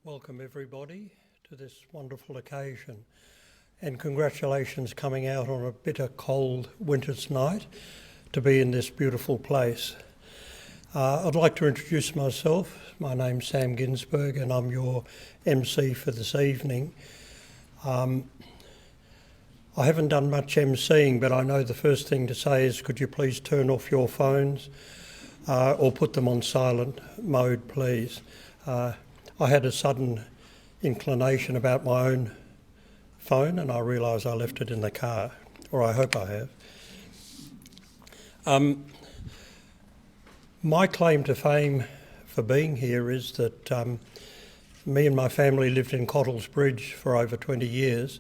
Welcome everybody to this wonderful occasion, and congratulations coming out on a bitter cold winter's night to be in this beautiful place. I'd like to introduce myself. My name's Sam Ginsberg and I'm your MC for this evening. I haven't done much MCing, but I know the first thing to say is could you please turn off your phones or put them on silent mode, please. I had a sudden inclination about my own phone and I realised I left it in the car, or I hope I have. My claim to fame for being here is that me and my family lived in Cottles Bridge for over 20 years,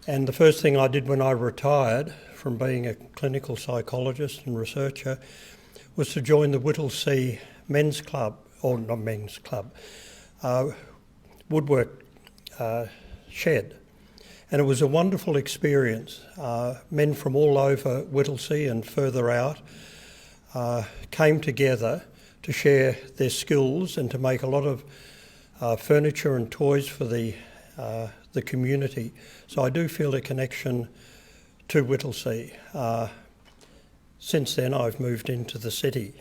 and the first thing I did when I retired from being a clinical psychologist and researcher was to join the Whittlesea men's club, or not men's club, woodwork shed. And it was a wonderful experience. Men from all over Whittlesea and further out came together to share their skills and to make a lot of furniture and toys for the community. So I do feel a connection to Whittlesea. Since then I've moved into the city.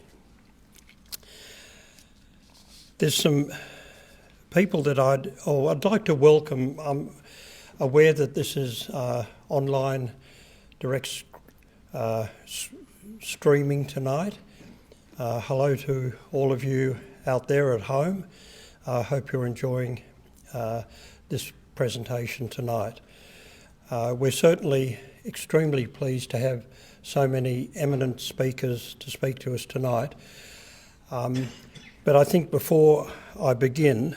There's some people that I'd like to welcome. I'm aware that this is online direct streaming tonight. Hello to all of you out there at home. I hope you're enjoying this presentation tonight. We're certainly extremely pleased to have so many eminent speakers to speak to us tonight. But I think before I begin,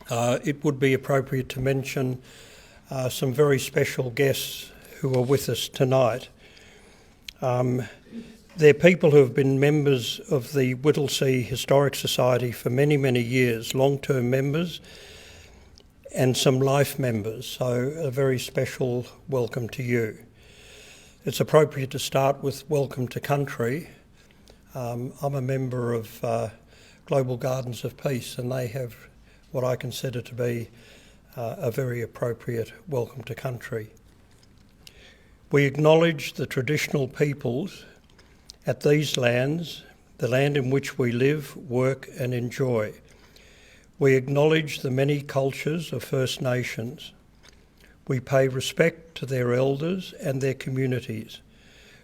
it would be appropriate to mention some very special guests who are with us tonight. They're people who have been members of the Whittlesea Historic Society for many, many years, long-term members and some life members, so a very special welcome to you. It's appropriate to start with welcome to country. I'm a member of Global Gardens of Peace, and they have what I consider to be a very appropriate welcome to country. We acknowledge the traditional peoples at these lands, the land in which we live, work and enjoy. We acknowledge the many cultures of First Nations. We pay respect to their elders and their communities.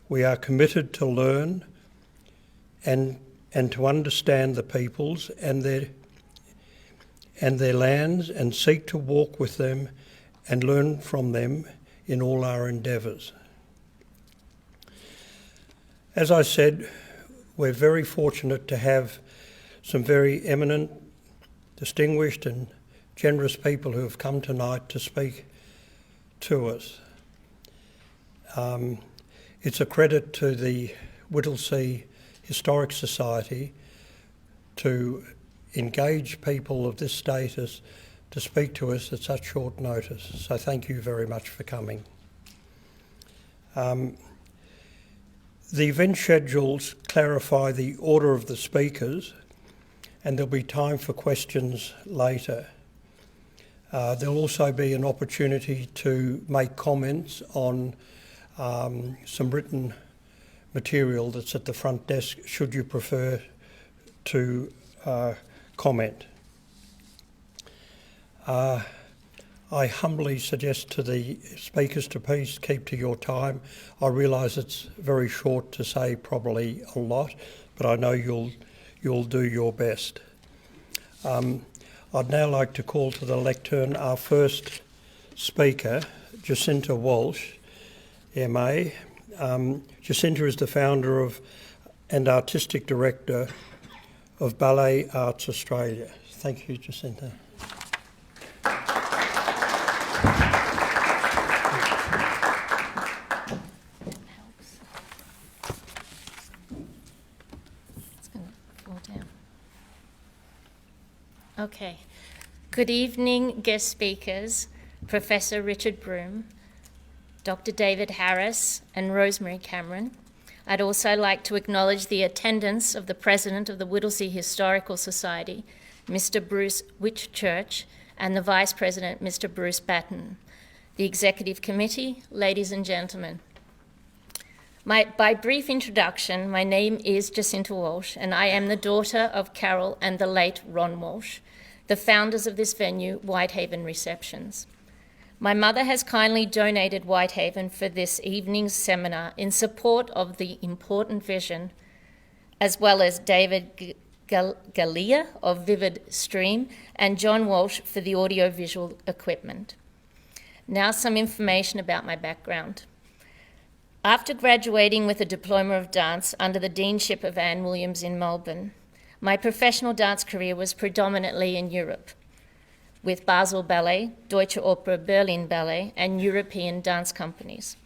We are committed to learn and to understand the peoples and their lands, and seek to walk with them and learn from them in all our endeavours. As I said, we're very fortunate to have some very eminent, distinguished and generous people who have come tonight to speak to us. It's a credit to the Whittlesea Historic Society to engage people of this status to speak to us at such short notice. So thank you very much for coming. The event schedules clarify the order of the speakers, and there'll be time for questions later. There'll also be an opportunity to make comments on some written material that's at the front desk, should you prefer to comment. I humbly suggest to the speakers to please keep to your time. I realise it's very short to say probably a lot, but I know you'll do your best. I'd now like to call to the lectern our first speaker, Jacinta Walsh, MA. Jacinta is the founder of and artistic director of Ballet Arts Australia. Thank you, Jacinta. Okay. Good evening, guest speakers, Professor Richard Broome, Dr. David Harris and Rosemary Cameron. I'd also like to acknowledge the attendance of the President of the Whittlesea Historical Society, Mr. Bruce Whitchurch, and the Vice President, Mr. Bruce Batten, the Executive Committee, ladies and gentlemen. By brief introduction, my name is Jacinta Walsh, and I am the daughter of Carol and the late Ron Walsh, the founders of this venue, Whitehaven Receptions. My mother has kindly donated Whitehaven for this evening's seminar in support of the important vision, as well as David Galea of Vivid Stream and John Walsh for the audiovisual equipment. Now some information about my background. After graduating with a Diploma of Dance under the Deanship of Anne Williams in Melbourne, my professional dance career was predominantly in Europe, with Basel Ballet, Deutsche Oper Berlin Ballet, and European dance companies.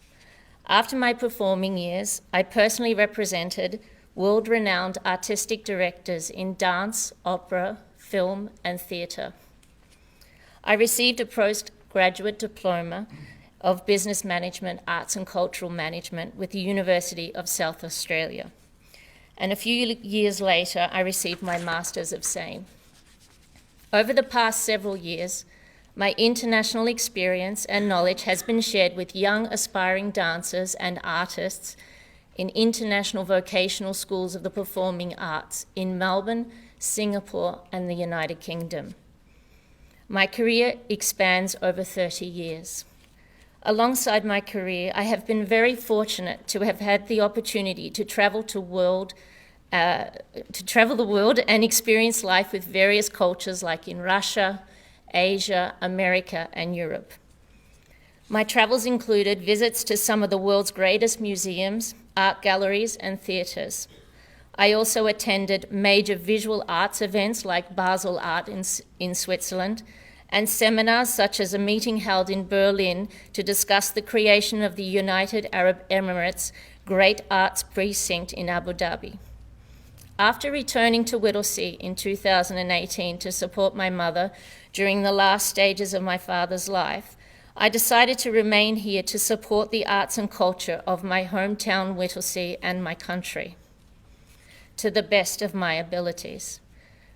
After my performing years, I personally represented world-renowned artistic directors in dance, opera, film, and theatre. I received a postgraduate diploma of Business Management, Arts and Cultural Management with the University of South Australia. And a few years later, I received my Masters of same. Over the past several years, my international experience and knowledge has been shared with young aspiring dancers and artists in international vocational schools of the performing arts in Melbourne, Singapore, and the United Kingdom. My career expands over 30 years. Alongside my career, I have been very fortunate to have had the opportunity to travel the world and experience life with various cultures like in Russia, Asia, America, and Europe. My travels included visits to some of the world's greatest museums, art galleries, and theatres. I also attended major visual arts events like Basel Art in Switzerland and seminars such as a meeting held in Berlin to discuss the creation of the United Arab Emirates Great Arts Precinct in Abu Dhabi. After returning to Whittlesea in 2018 to support my mother during the last stages of my father's life, I decided to remain here to support the arts and culture of my hometown Whittlesea and my country to the best of my abilities.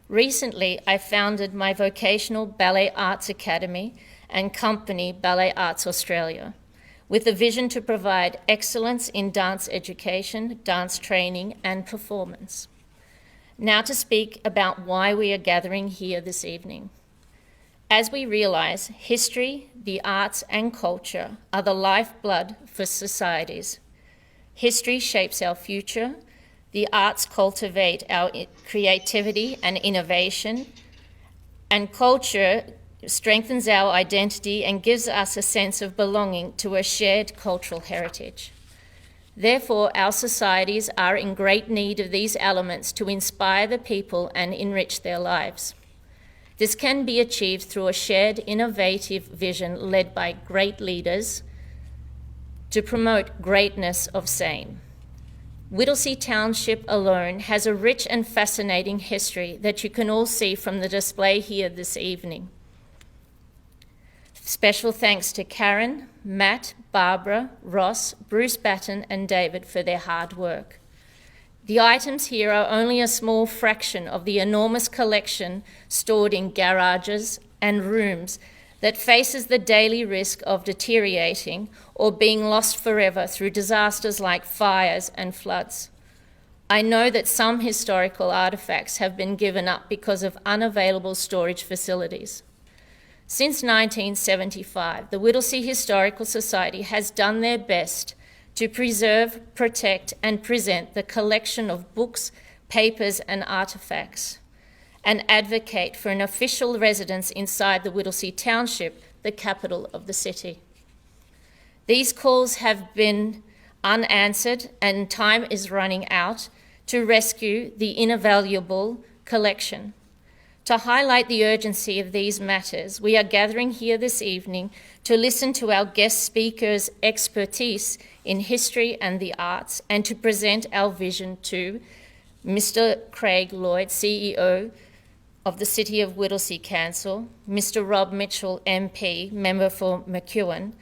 Recently, I founded my vocational Ballet Arts Academy and company Ballet Arts Australia, with a vision to provide excellence in dance education, dance training, and performance. Now to speak about why we are gathering here this evening. As we realise, history, the arts, and culture are the lifeblood for societies. History shapes our future. The arts cultivate our creativity and innovation, and culture strengthens our identity and gives us a sense of belonging to a shared cultural heritage. Therefore, our societies are in great need of these elements to inspire the people and enrich their lives. This can be achieved through a shared innovative vision led by great leaders to promote greatness of same. Whittlesea Township alone has a rich and fascinating history that you can all see from the display here this evening. Special thanks to Karen, Matt, Barbara, Ross, Bruce Batten, and David for their hard work. The items here are only a small fraction of the enormous collection stored in garages and rooms that faces the daily risk of deteriorating or being lost forever through disasters like fires and floods. I know that some historical artefacts have been given up because of unavailable storage facilities. Since 1975, the Whittlesea Historical Society has done their best to preserve, protect, and present the collection of books, papers, and artefacts, and advocate for an official residence inside the Whittlesea Township, the capital of the city. These calls have been unanswered, and time is running out to rescue the invaluable collection. To highlight the urgency of these matters, we are gathering here this evening to listen to our guest speakers' expertise in history and the arts, and to present our vision to Mr. Craig Lloyd, CEO of the City of Whittlesea Council, Mr. Rob Mitchell, MP, Member for McEwen,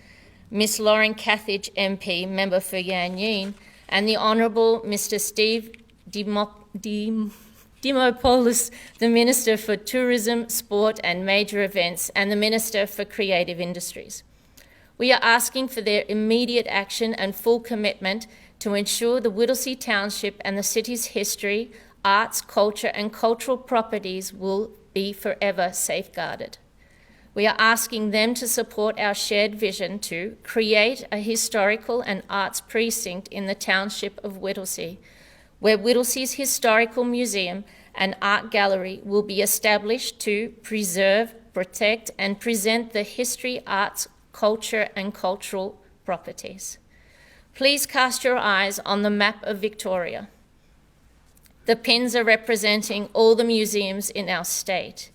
Miss Lauren Cathidge, MP, Member for Yan Yean, and the Honourable Mr. Steve Dimopoulos, the Minister for Tourism, Sport and Major Events, and the Minister for Creative Industries. We are asking for their immediate action and full commitment to ensure the Whittlesea Township and the city's history, arts, culture and cultural properties will be forever safeguarded. We are asking them to support our shared vision to create a historical and arts precinct in the township of Whittlesea, where Whittlesea's Historical Museum and Art Gallery will be established to preserve, protect and present the history, arts, culture and cultural properties. Please cast your eyes on the map of Victoria. The pins are representing all the museums in our state.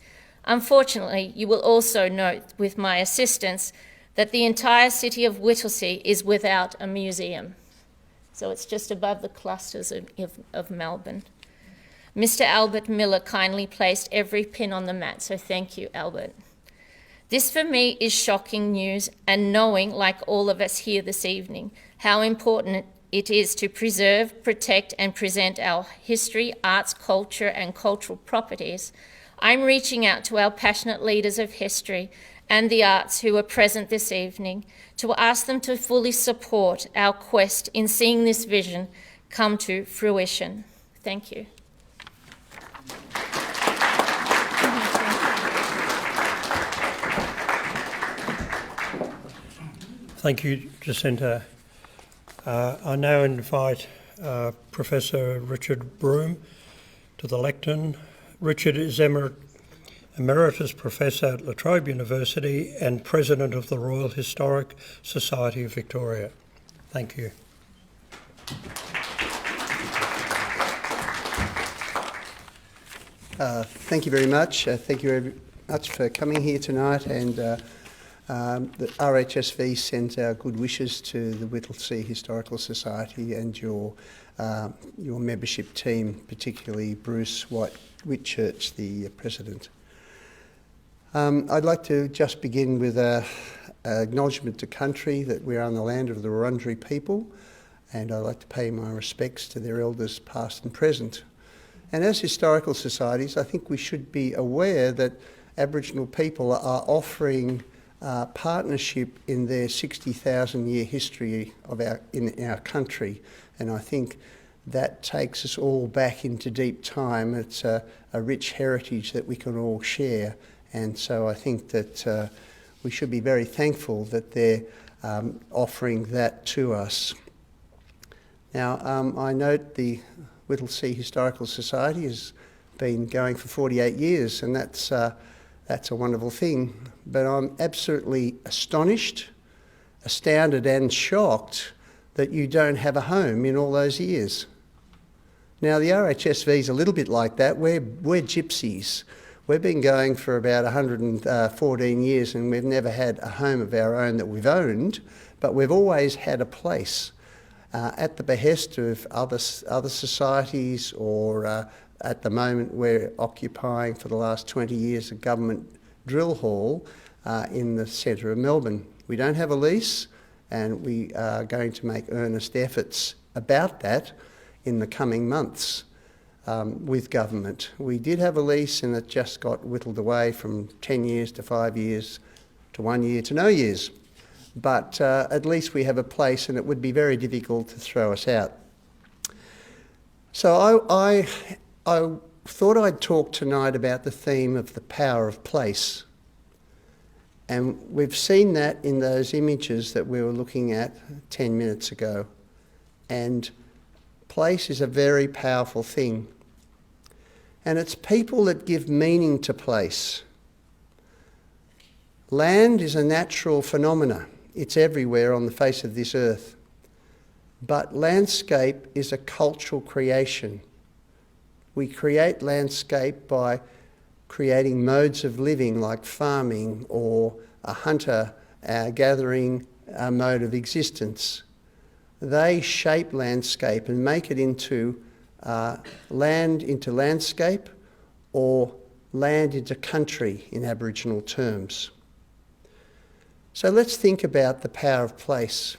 Unfortunately, you will also note with my assistance that the entire city of Whittlesea is without a museum. So it's just above the clusters of Melbourne. Mr. Albert Miller kindly placed every pin on the mat, so thank you, Albert. This for me is shocking news, and knowing, like all of us here this evening, how important it is to preserve, protect and present our history, arts, culture and cultural properties, I'm reaching out to our passionate leaders of history and the arts who are present this evening to ask them to fully support our quest in seeing this vision come to fruition. Thank you. Thank you, Jacinta. I now invite Professor Richard Broome to the lectern. Richard is Emeritus Professor at La Trobe University and President of the Royal Historic Society of Victoria. Thank you. Thank you very much. Thank you much for coming here tonight, and the RHSV sends our good wishes to the Whittlesea Historical Society and your membership team, particularly Bruce Whitchurch, the president. I'd like to just begin with an acknowledgement to country that we are on the land of the Wurundjeri people, and I'd like to pay my respects to their elders past and present. And as historical societies, I think we should be aware that Aboriginal people are offering partnership in their 60,000-year history in our country, and I think that takes us all back into deep time. It's a rich heritage that we can all share, and so I think that we should be very thankful that they're offering that to us. Now, I note the Whittlesea Historical Society has been going for 48 years, and that's a wonderful thing. But I'm absolutely astonished, astounded and shocked that you don't have a home in all those years. Now, the RHSV is a little bit like that. We're gypsies. We've been going for about 114 years, and we've never had a home of our own that we've owned, but we've always had a place. At the behest of other societies, or at the moment we're occupying for the last 20 years a government drill hall in the centre of Melbourne. We don't have a lease, and we are going to make earnest efforts about that in the coming months with government. We did have a lease, and it just got whittled away from 10 years to 5 years to 1 year to no years. But at least we have a place, and it would be very difficult to throw us out. So I thought I'd talk tonight about the theme of the power of place. And we've seen that in those images that we were looking at 10 minutes ago. And place is a very powerful thing. And it's people that give meaning to place. Land is a natural phenomena. It's everywhere on the face of this earth. But landscape is a cultural creation. We create landscape by creating modes of living like farming or a hunter-gathering mode of existence. They shape landscape and make it into land into landscape, or land into country in Aboriginal terms. So let's think about the power of place.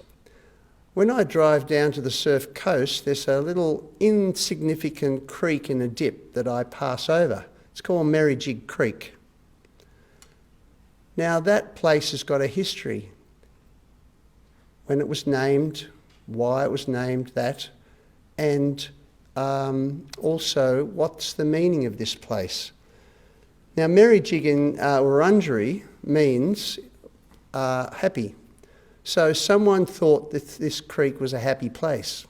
When I drive down to the Surf Coast, there's a little insignificant creek in a dip that I pass over. It's called Merrijig Creek. Now that place has got a history. When it was named, why it was named that, and also what's the meaning of this place. Now Merrijig in Wurundjeri means happy. So someone thought that this creek was a happy place.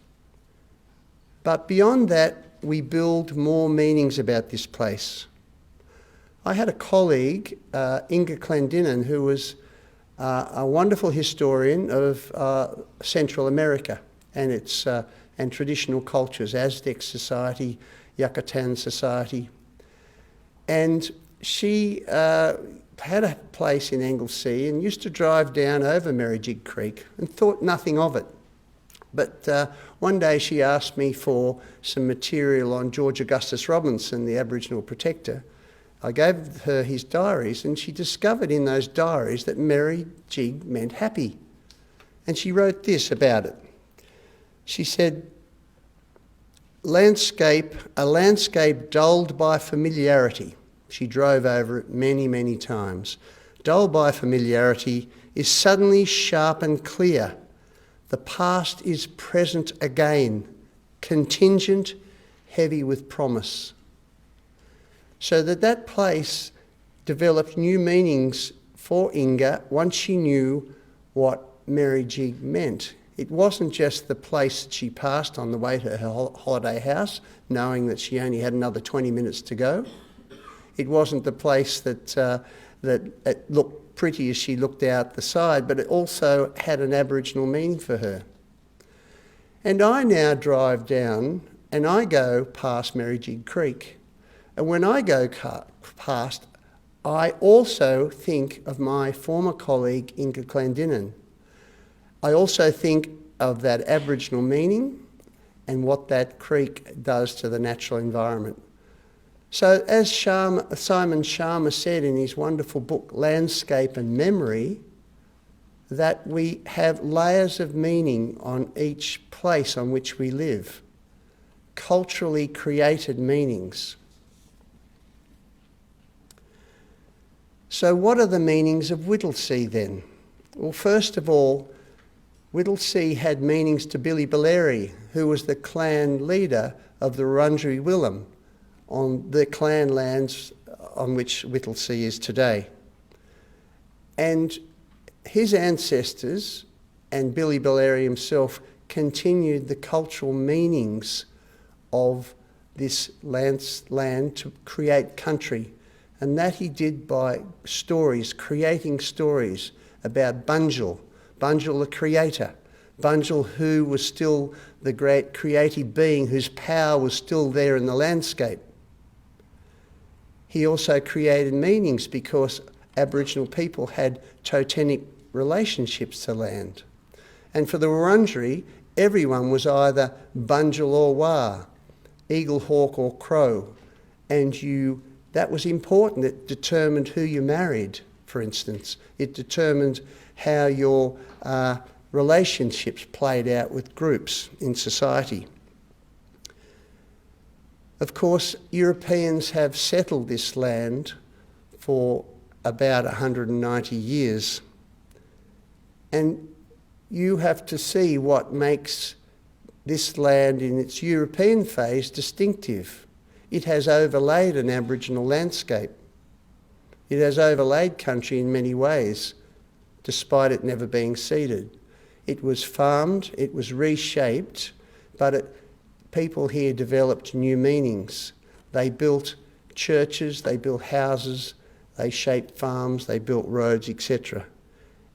But beyond that, we build more meanings about this place. I had a colleague, Inga Clendinnen, who was a wonderful historian of Central America and its and traditional cultures, Aztec society, Yucatan society. And she had a place in Anglesea and used to drive down over Merrijig Creek and thought nothing of it. But one day she asked me for some material on George Augustus Robinson, the Aboriginal protector. I gave her his diaries, and she discovered in those diaries that Merrijig meant happy. And she wrote this about it. She said, a landscape dulled by familiarity. She drove over it many, many times. Dulled by familiarity is suddenly sharp and clear. The past is present again, contingent, heavy with promise. So that place developed new meanings for Inga once she knew what Merrijig meant. It wasn't just the place that she passed on the way to her holiday house, knowing that she only had another 20 minutes to go. It wasn't the place that it looked pretty as she looked out the side, but it also had an Aboriginal meaning for her. And I now drive down and I go past Merrijig Creek. And when I go past, I also think of my former colleague Inga Clendinnen. I also think of that Aboriginal meaning and what that creek does to the natural environment. So as Simon Sharma said in his wonderful book, Landscape and Memory, that we have layers of meaning on each place on which we live, culturally created meanings. So what are the meanings of Whittlesea then? Well, first of all, Whittlesea had meanings to Billy Balleri, who was the clan leader of the Wurundjeri Willem on the clan lands on which Whittlesea is today. And his ancestors and Billy Balleri himself continued the cultural meanings of this land to create country. And that he did by stories, creating stories about Bunjil the creator, Bunjil who was still the great creative being whose power was still there in the landscape. He also created meanings because Aboriginal people had totemic relationships to land. And for the Wurundjeri, everyone was either Bunjil or Wa, eagle, hawk or crow. And that was important. It determined who you married, for instance. It determined how your relationships played out with groups in society. Of course, Europeans have settled this land for about 190 years. And you have to see what makes this land in its European phase distinctive. It has overlaid an Aboriginal landscape. It has overlaid country in many ways, despite it never being ceded. It was farmed, it was reshaped, but people here developed new meanings. They built churches, they built houses, they shaped farms, they built roads, etc.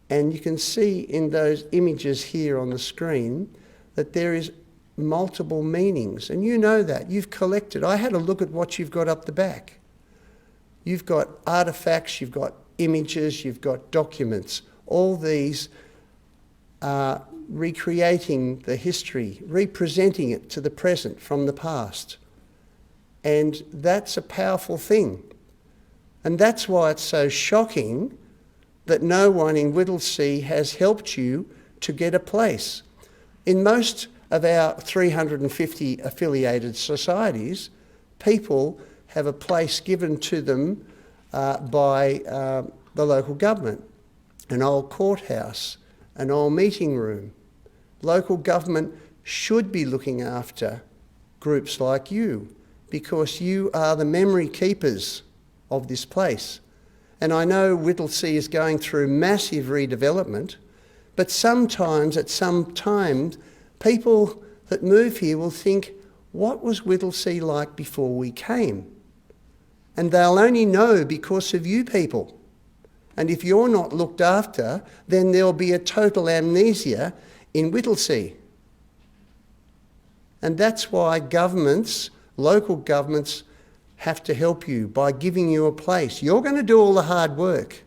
And you can see in those images here on the screen that there is multiple meanings. And you know that. You've collected. I had a look at what you've got up the back. You've got artefacts, you've got images, you've got documents. All these are recreating the history, representing it to the present from the past. And that's a powerful thing. And that's why it's so shocking that no one in Whittlesea has helped you to get a place. In most of our 350 affiliated societies, people have a place given to them by the local government, an old courthouse, an old meeting room. Local government should be looking after groups like you because you are the memory keepers of this place. And I know Whittlesea is going through massive redevelopment, but sometimes, at some time, people that move here will think, what was Whittlesea like before we came? And they'll only know because of you people. And if you're not looked after, then there'll be a total amnesia in Whittlesea. And that's why governments, local governments, have to help you by giving you a place. You're going to do all the hard work.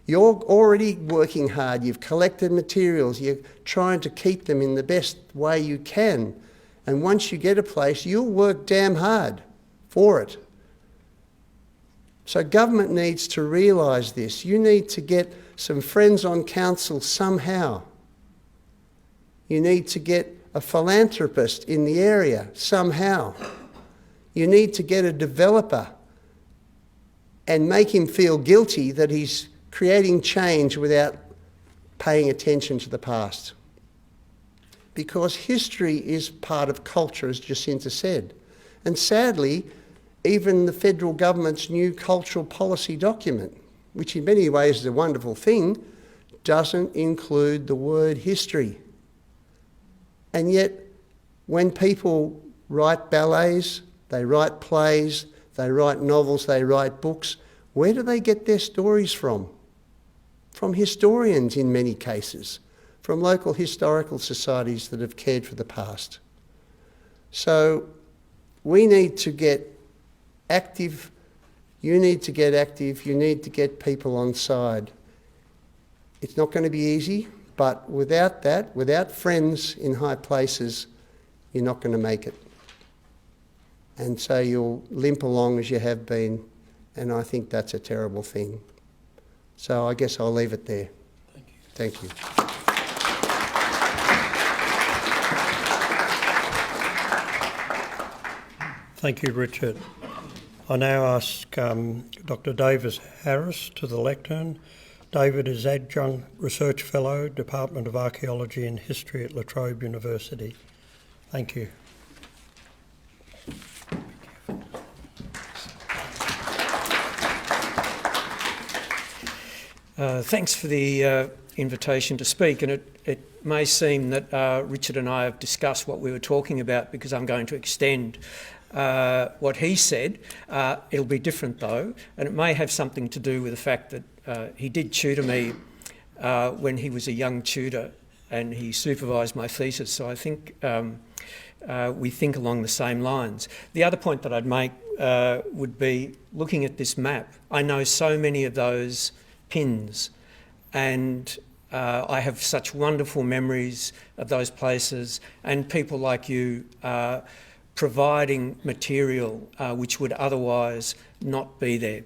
You're already working hard. You've collected materials. You're trying to keep them in the best way you can. And once you get a place, you'll work damn hard for it. So government needs to realise this. You need to get some friends on council somehow. You need to get a philanthropist in the area somehow. You need to get a developer and make him feel guilty that he's creating change without paying attention to the past. Because history is part of culture, as Jacinta said. And sadly, even the federal government's new cultural policy document, which in many ways is a wonderful thing, doesn't include the word history. And yet, when people write ballets, they write plays, they write novels, they write books, where do they get their stories from? From historians in many cases, from local historical societies that have cared for the past. So we need to get active You need to get active. You need to get people on side. It's not going to be easy, but without that, without friends in high places, you're not going to make it. And so you'll limp along as you have been, and I think that's a terrible thing. So I guess I'll leave it there. Thank you. Thank you, Richard. I now ask Dr. David Harris to the lectern. David is Adjunct Research Fellow, Department of Archaeology and History at La Trobe University. Thank you. Thanks for the invitation to speak, and it may seem that Richard and I have discussed what we were talking about because I'm going to extend what he said. It'll be different though, and it may have something to do with the fact that he did tutor me when he was a young tutor, and he supervised my thesis, so I think we think along the same lines. The other point that I'd make would be looking at this map. I know so many of those pins, and I have such wonderful memories of those places and people like you providing material which would otherwise not be there.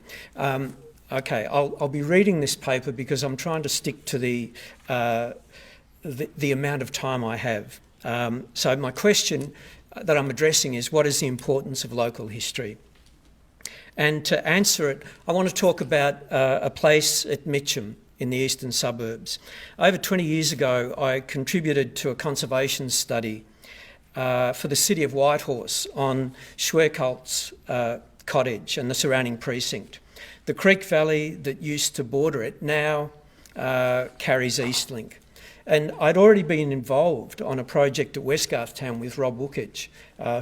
Okay, I'll be reading this paper because I'm trying to stick to the amount of time I have. So my question that I'm addressing is, what is the importance of local history? And to answer it, I want to talk about a place at Mitcham in the eastern suburbs. Over 20 years ago, I contributed to a conservation study for the city of Whitehorse on Schwerkolt's cottage and the surrounding precinct. The creek valley that used to border it now carries Eastlink. And I'd already been involved on a project at Westgarth Town with Rob Wookage,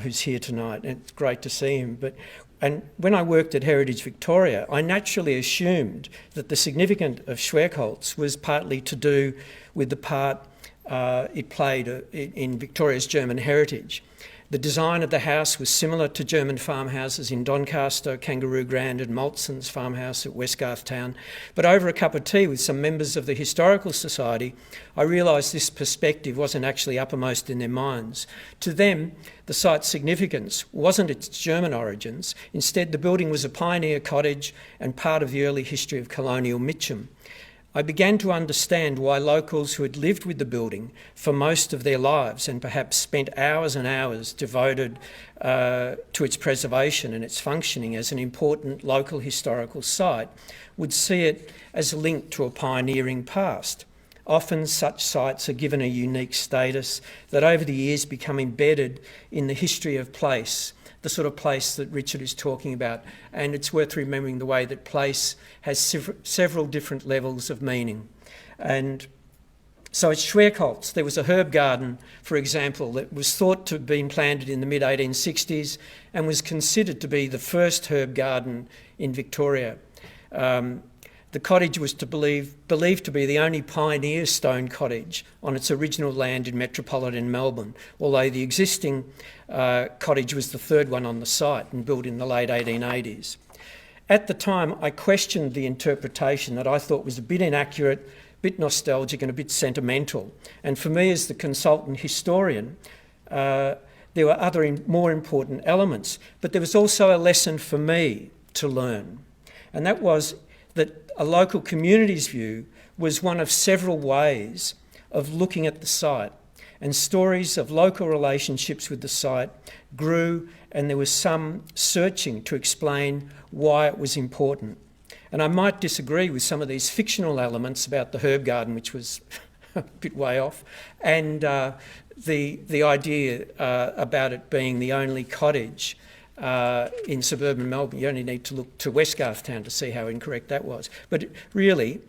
who's here tonight, and it's great to see him. And when I worked at Heritage Victoria, I naturally assumed that the significance of Schwerkolt's was partly to do with the part it played in Victoria's German heritage. The design of the house was similar to German farmhouses in Doncaster, Kangaroo Grand and Maltson's farmhouse at Westgarth Town. But over a cup of tea with some members of the Historical Society, I realised this perspective wasn't actually uppermost in their minds. To them, the site's significance wasn't its German origins. Instead, the building was a pioneer cottage and part of the early history of colonial Mitcham. I began to understand why locals who had lived with the building for most of their lives and perhaps spent hours and hours devoted to its preservation and its functioning as an important local historical site would see it as a link to a pioneering past. Often such sites are given a unique status that over the years become embedded in the history of place, the sort of place that Richard is talking about. And it's worth remembering the way that place has several different levels of meaning. And so at Schwerkolt's, there was a herb garden, for example, that was thought to have been planted in the mid-1860s and was considered to be the first herb garden in Victoria. The cottage was believed to be the only pioneer stone cottage on its original land in metropolitan Melbourne, although the existing cottage was the third one on the site and built in the late 1880s. At the time, I questioned the interpretation that I thought was a bit inaccurate, a bit nostalgic and a bit sentimental. And for me as the consultant historian, there were other more important elements, but there was also a lesson for me to learn. And that was that a local community's view was one of several ways of looking at the site, and stories of local relationships with the site grew, and there was some searching to explain why it was important. And I might disagree with some of these fictional elements about the herb garden, which was a bit way off, and the idea about it being the only cottage in suburban Melbourne. You only need to look to Westgarth Town to see how incorrect that was. But really,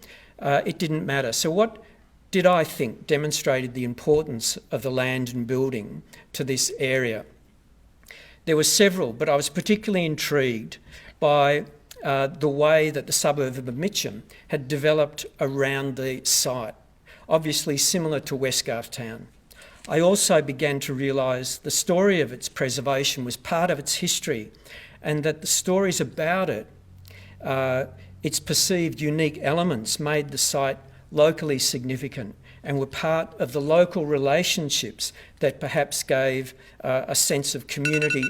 it didn't matter. So what did I think demonstrated the importance of the land and building to this area? There were several, but I was particularly intrigued by the way that the suburb of Mitcham had developed around the site, obviously similar to Westgarth Town. I also began to realise the story of its preservation was part of its history, and that the stories about it its perceived unique elements made the site locally significant and were part of the local relationships that perhaps gave a sense of community.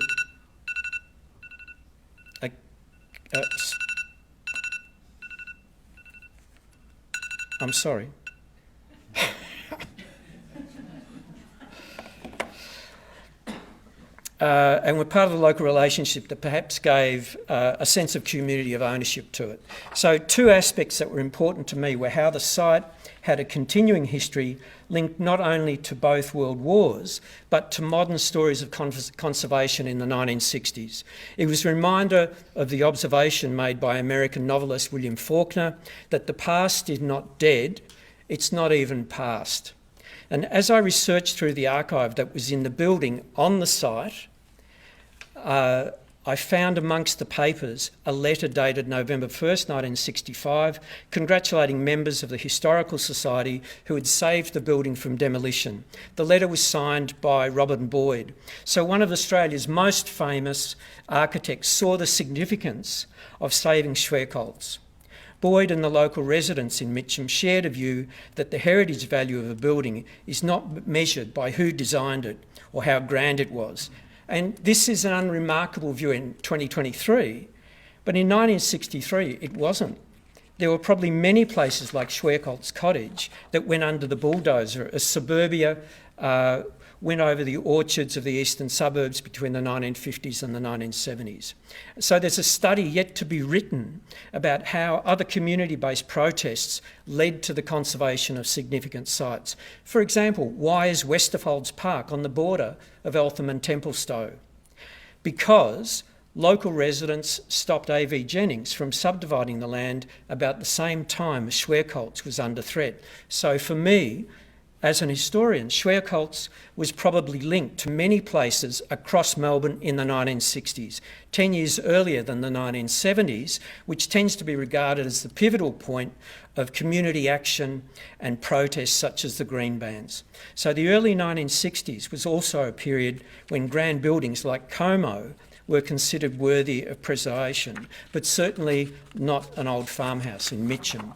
I'm sorry. And were part of the local relationship that perhaps gave a sense of community, of ownership to it. So two aspects that were important to me were how the site had a continuing history linked not only to both world wars, but to modern stories of conservation in the 1960s. It was a reminder of the observation made by American novelist William Faulkner that the past is not dead, it's not even past. And as I researched through the archive that was in the building on the site, I found amongst the papers a letter dated November 1st, 1965, congratulating members of the Historical Society who had saved the building from demolition. The letter was signed by Robert Boyd. So one of Australia's most famous architects saw the significance of saving Schwerkolz. Boyd and the local residents in Mitcham shared a view that the heritage value of a building is not measured by who designed it or how grand it was. And this is an unremarkable view in 2023, but in 1963 it wasn't. There were probably many places like Schwerkolz Cottage that went under the bulldozer as suburbia went over the orchards of the eastern suburbs between the 1950s and the 1970s. So there's a study yet to be written about how other community-based protests led to the conservation of significant sites. For example, why is Westerfolds Park on the border of Eltham and Templestowe? Because local residents stopped A.V. Jennings from subdividing the land about the same time as Schwerkolz was under threat. So for me, as an historian, Schwerkolz was probably linked to many places across Melbourne in the 1960s, 10 years earlier than the 1970s, which tends to be regarded as the pivotal point of community action and protests such as the Green Bands. So the early 1960s was also a period when grand buildings like Como were considered worthy of preservation, but certainly not an old farmhouse in Mitcham.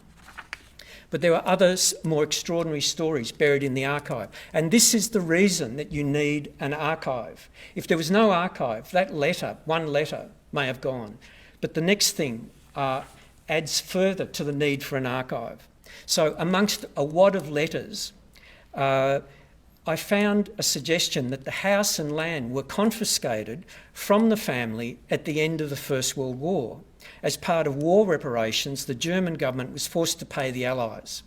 But there are other more extraordinary stories buried in the archive. And this is the reason that you need an archive. If there was no archive, that letter, one letter, may have gone. But the next thing adds further to the need for an archive. So amongst a wad of letters, I found a suggestion that the house and land were confiscated from the family at the end of the First World War. As part of war reparations, the German government was forced to pay the Allies.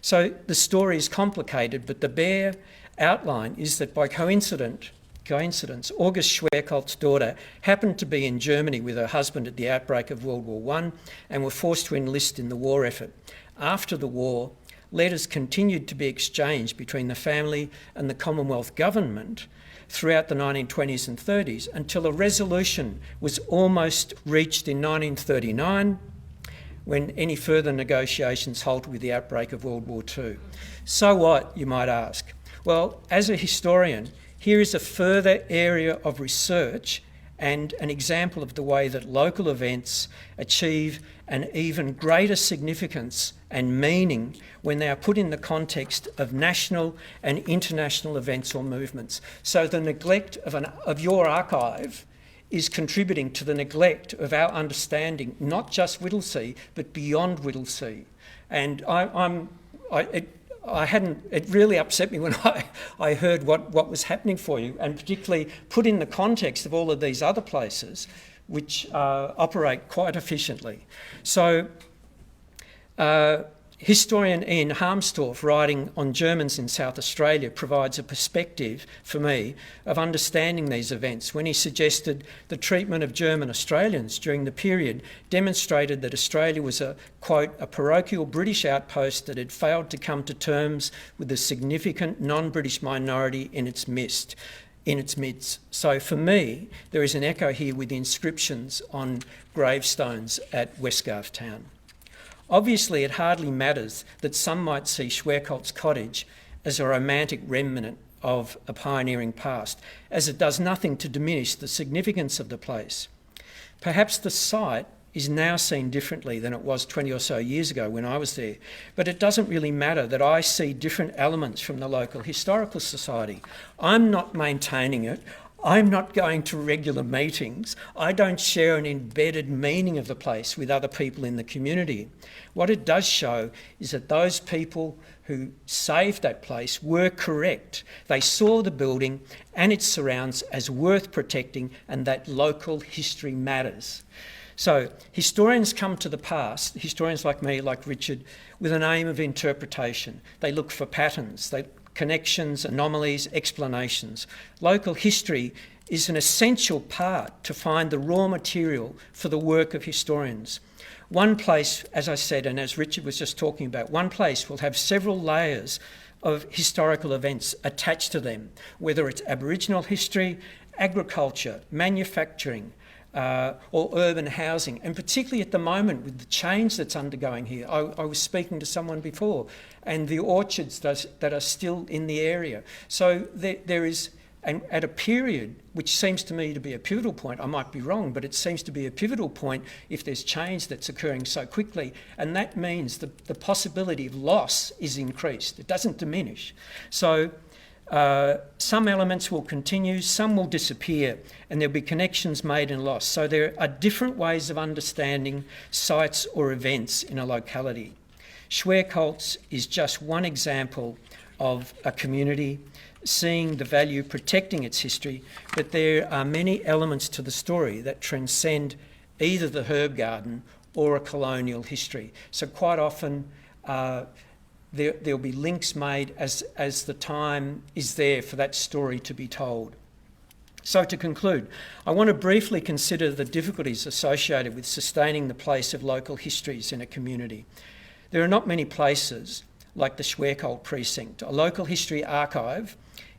So the story is complicated, but the bare outline is that by coincidence, August Schwerkolz's daughter happened to be in Germany with her husband at the outbreak of World War I and were forced to enlist in the war effort. After the war, letters continued to be exchanged between the family and the Commonwealth government throughout the 1920s and 30s until a resolution was almost reached in 1939 when any further negotiations halted with the outbreak of World War II. So what, you might ask? Well, as a historian, here is a further area of research and an example of the way that local events achieve an even greater significance and meaning when they are put in the context of national and international events or movements. So the neglect of your archive is contributing to the neglect of our understanding, not just Whittlesea, but beyond Whittlesea. And it really upset me when I heard what was happening for you, and particularly put in the context of all of these other places which operate quite efficiently. So historian Ian Harmstorff, writing on Germans in South Australia, provides a perspective for me of understanding these events when he suggested the treatment of German Australians during the period demonstrated that Australia was a, quote, a parochial British outpost that had failed to come to terms with a significant non-British minority in its midst. So for me, there is an echo here with the inscriptions on gravestones at Westgarth Town. Obviously, it hardly matters that some might see Schwerkolz Cottage as a romantic remnant of a pioneering past, as it does nothing to diminish the significance of the place. Perhaps the site is now seen differently than it was 20 or so years ago when I was there. But it doesn't really matter that I see different elements from the local historical society. I'm not maintaining it. I'm not going to regular meetings. I don't share an embedded meaning of the place with other people in the community. What it does show is that those people who saved that place were correct. They saw the building and its surrounds as worth protecting, and that local history matters. So historians come to the past, historians like me, like Richard, with an aim of interpretation. They look for patterns, connections, anomalies, explanations. Local history is an essential part to find the raw material for the work of historians. One place, as I said, and as Richard was just talking about, one place will have several layers of historical events attached to them, whether it's Aboriginal history, agriculture, manufacturing, or urban housing, and particularly at the moment with the change that's undergoing here. I was speaking to someone before, and the orchards that are still in the area. So there is, and at a period which seems to me to be a pivotal point, I might be wrong, but it seems to be a pivotal point if there's change that's occurring so quickly, and that means the possibility of loss is increased. It doesn't diminish. So some elements will continue, some will disappear, and there'll be connections made and lost. So there are different ways of understanding sites or events in a locality. Schwerkoltz is just one example of a community seeing the value, protecting its history, but there are many elements to the story that transcend either the herb garden or a colonial history. So quite often there'll be links made as the time is there for that story to be told. So to conclude, I want to briefly consider the difficulties associated with sustaining the place of local histories in a community. There are not many places like the Schwerkoltz precinct. A local history archive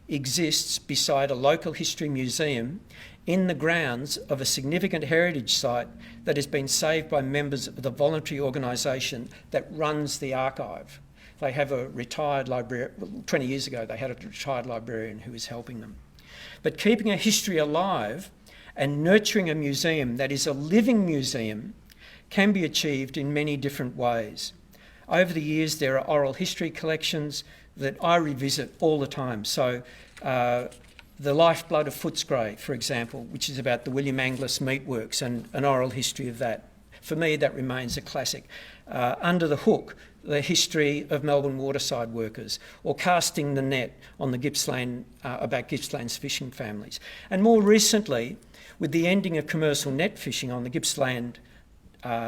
exists beside a local history museum in the grounds of a significant heritage site that has been saved by members of the voluntary organisation that runs the archive. They have a retired librarian. 20 years ago, they had a retired librarian who was helping them. But keeping a history alive and nurturing a museum that is a living museum can be achieved in many different ways. Over the years, there are oral history collections that I revisit all the time. So The Lifeblood of Footscray, for example, which is about the William Angliss meatworks and an oral history of that. For me, that remains a classic. Under the Hook, the history of Melbourne waterside workers, or Casting the Net on the Gippsland, about Gippsland's fishing families. And more recently, with the ending of commercial net fishing on the Gippsland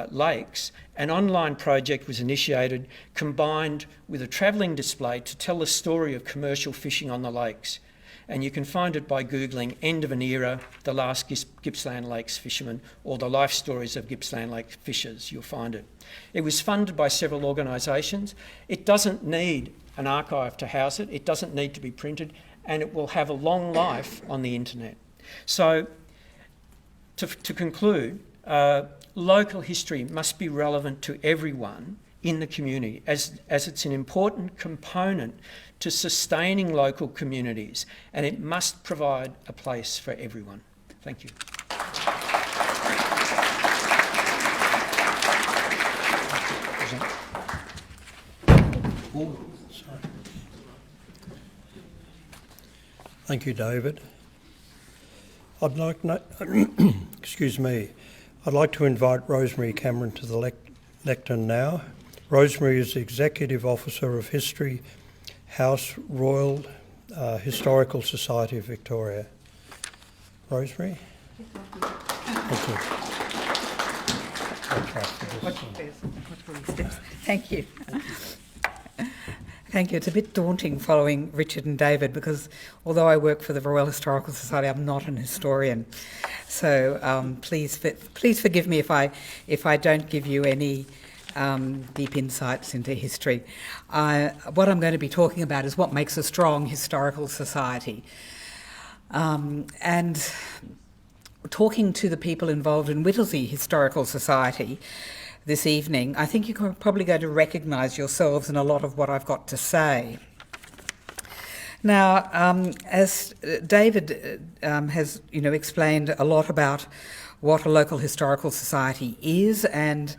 lakes, an online project was initiated combined with a travelling display to tell the story of commercial fishing on the lakes. And you can find it by Googling End of an Era, The Last Gippsland Lakes Fishermen, or The Life Stories of Gippsland Lake Fishers. You'll find it. It was funded by several organisations. It doesn't need an archive to house it. It doesn't need to be printed, and it will have a long life on the internet. So, to conclude, local history must be relevant to everyone in the community as it's an important component to sustaining local communities, and it must provide a place for everyone. Thank you. Thank you, David. I'd like excuse me. I'd like to invite Rosemary Cameron to the lectern now. Rosemary is the Executive Officer of History House, Royal Historical Society of Victoria. Rosemary? Thank you. Thank you. Thank you. It's a bit daunting following Richard and David because although I work for the Royal Historical Society, I'm not an historian. So please forgive me if I don't give you any deep insights into history. What I'm going to be talking about is what makes a strong historical society. And talking to the people involved in Whittlesea Historical Society this evening, I think you're probably going to recognise yourselves in a lot of what I've got to say. Now, as David has, explained a lot about what a local historical society is, and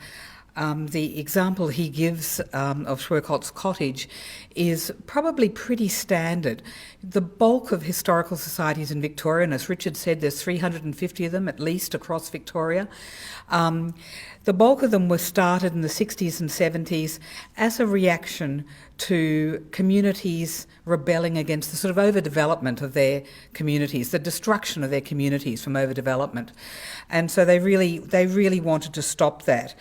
the example he gives of Schwerkolt's cottage is probably pretty standard. The bulk of historical societies in Victoria, and as Richard said, there's 350 of them at least across Victoria. The bulk of them were started in the 60s and 70s as a reaction to communities rebelling against the sort of overdevelopment of their communities, the destruction of their communities from overdevelopment. And so they really wanted to stop that.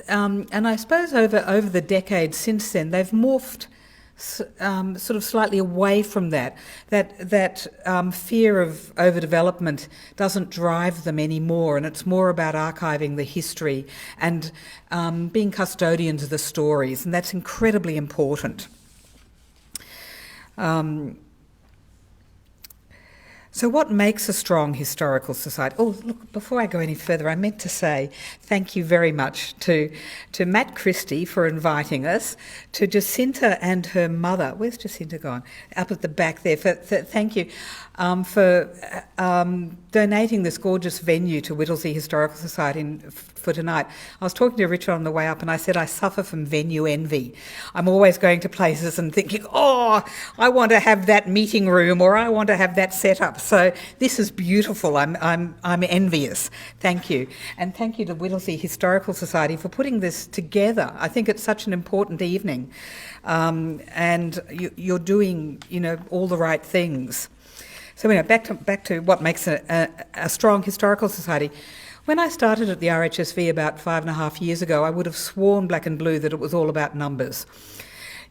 And I suppose over the decades since then, they've morphed sort of slightly away from that. That fear of overdevelopment doesn't drive them anymore, and it's more about archiving the history and being custodians of the stories, and that's incredibly important. So what makes a strong historical society? Oh, look, before I go any further, I meant to say thank you very much to Matt Christie for inviting us, to Jacinta and her mother. Where's Jacinta gone? Up at the back there. Thank you for donating this gorgeous venue to Whittlesea Historical Society for tonight. I was talking to Richard on the way up and I said I suffer from venue envy. I'm always going to places and thinking, oh, I want to have that meeting room or I want to have that set up. So this is beautiful. I'm envious. Thank you. And thank you to Whittlesea Historical Society for putting this together. I think it's such an important evening. And you're doing, all the right things. So anyway, back to what makes a strong historical society. When I started at the RHSV about 5.5 years ago, I would have sworn black and blue that it was all about numbers.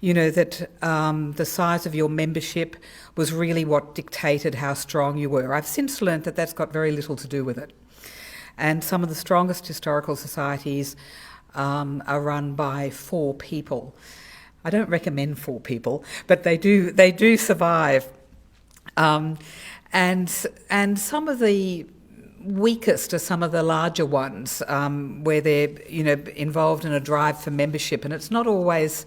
That the size of your membership was really what dictated how strong you were. I've since learnt that that's got very little to do with it. And some of the strongest historical societies are run by 4 people. I don't recommend 4 people, but they do survive. And some of the weakest are some of the larger ones, where they're involved in a drive for membership, and it's not always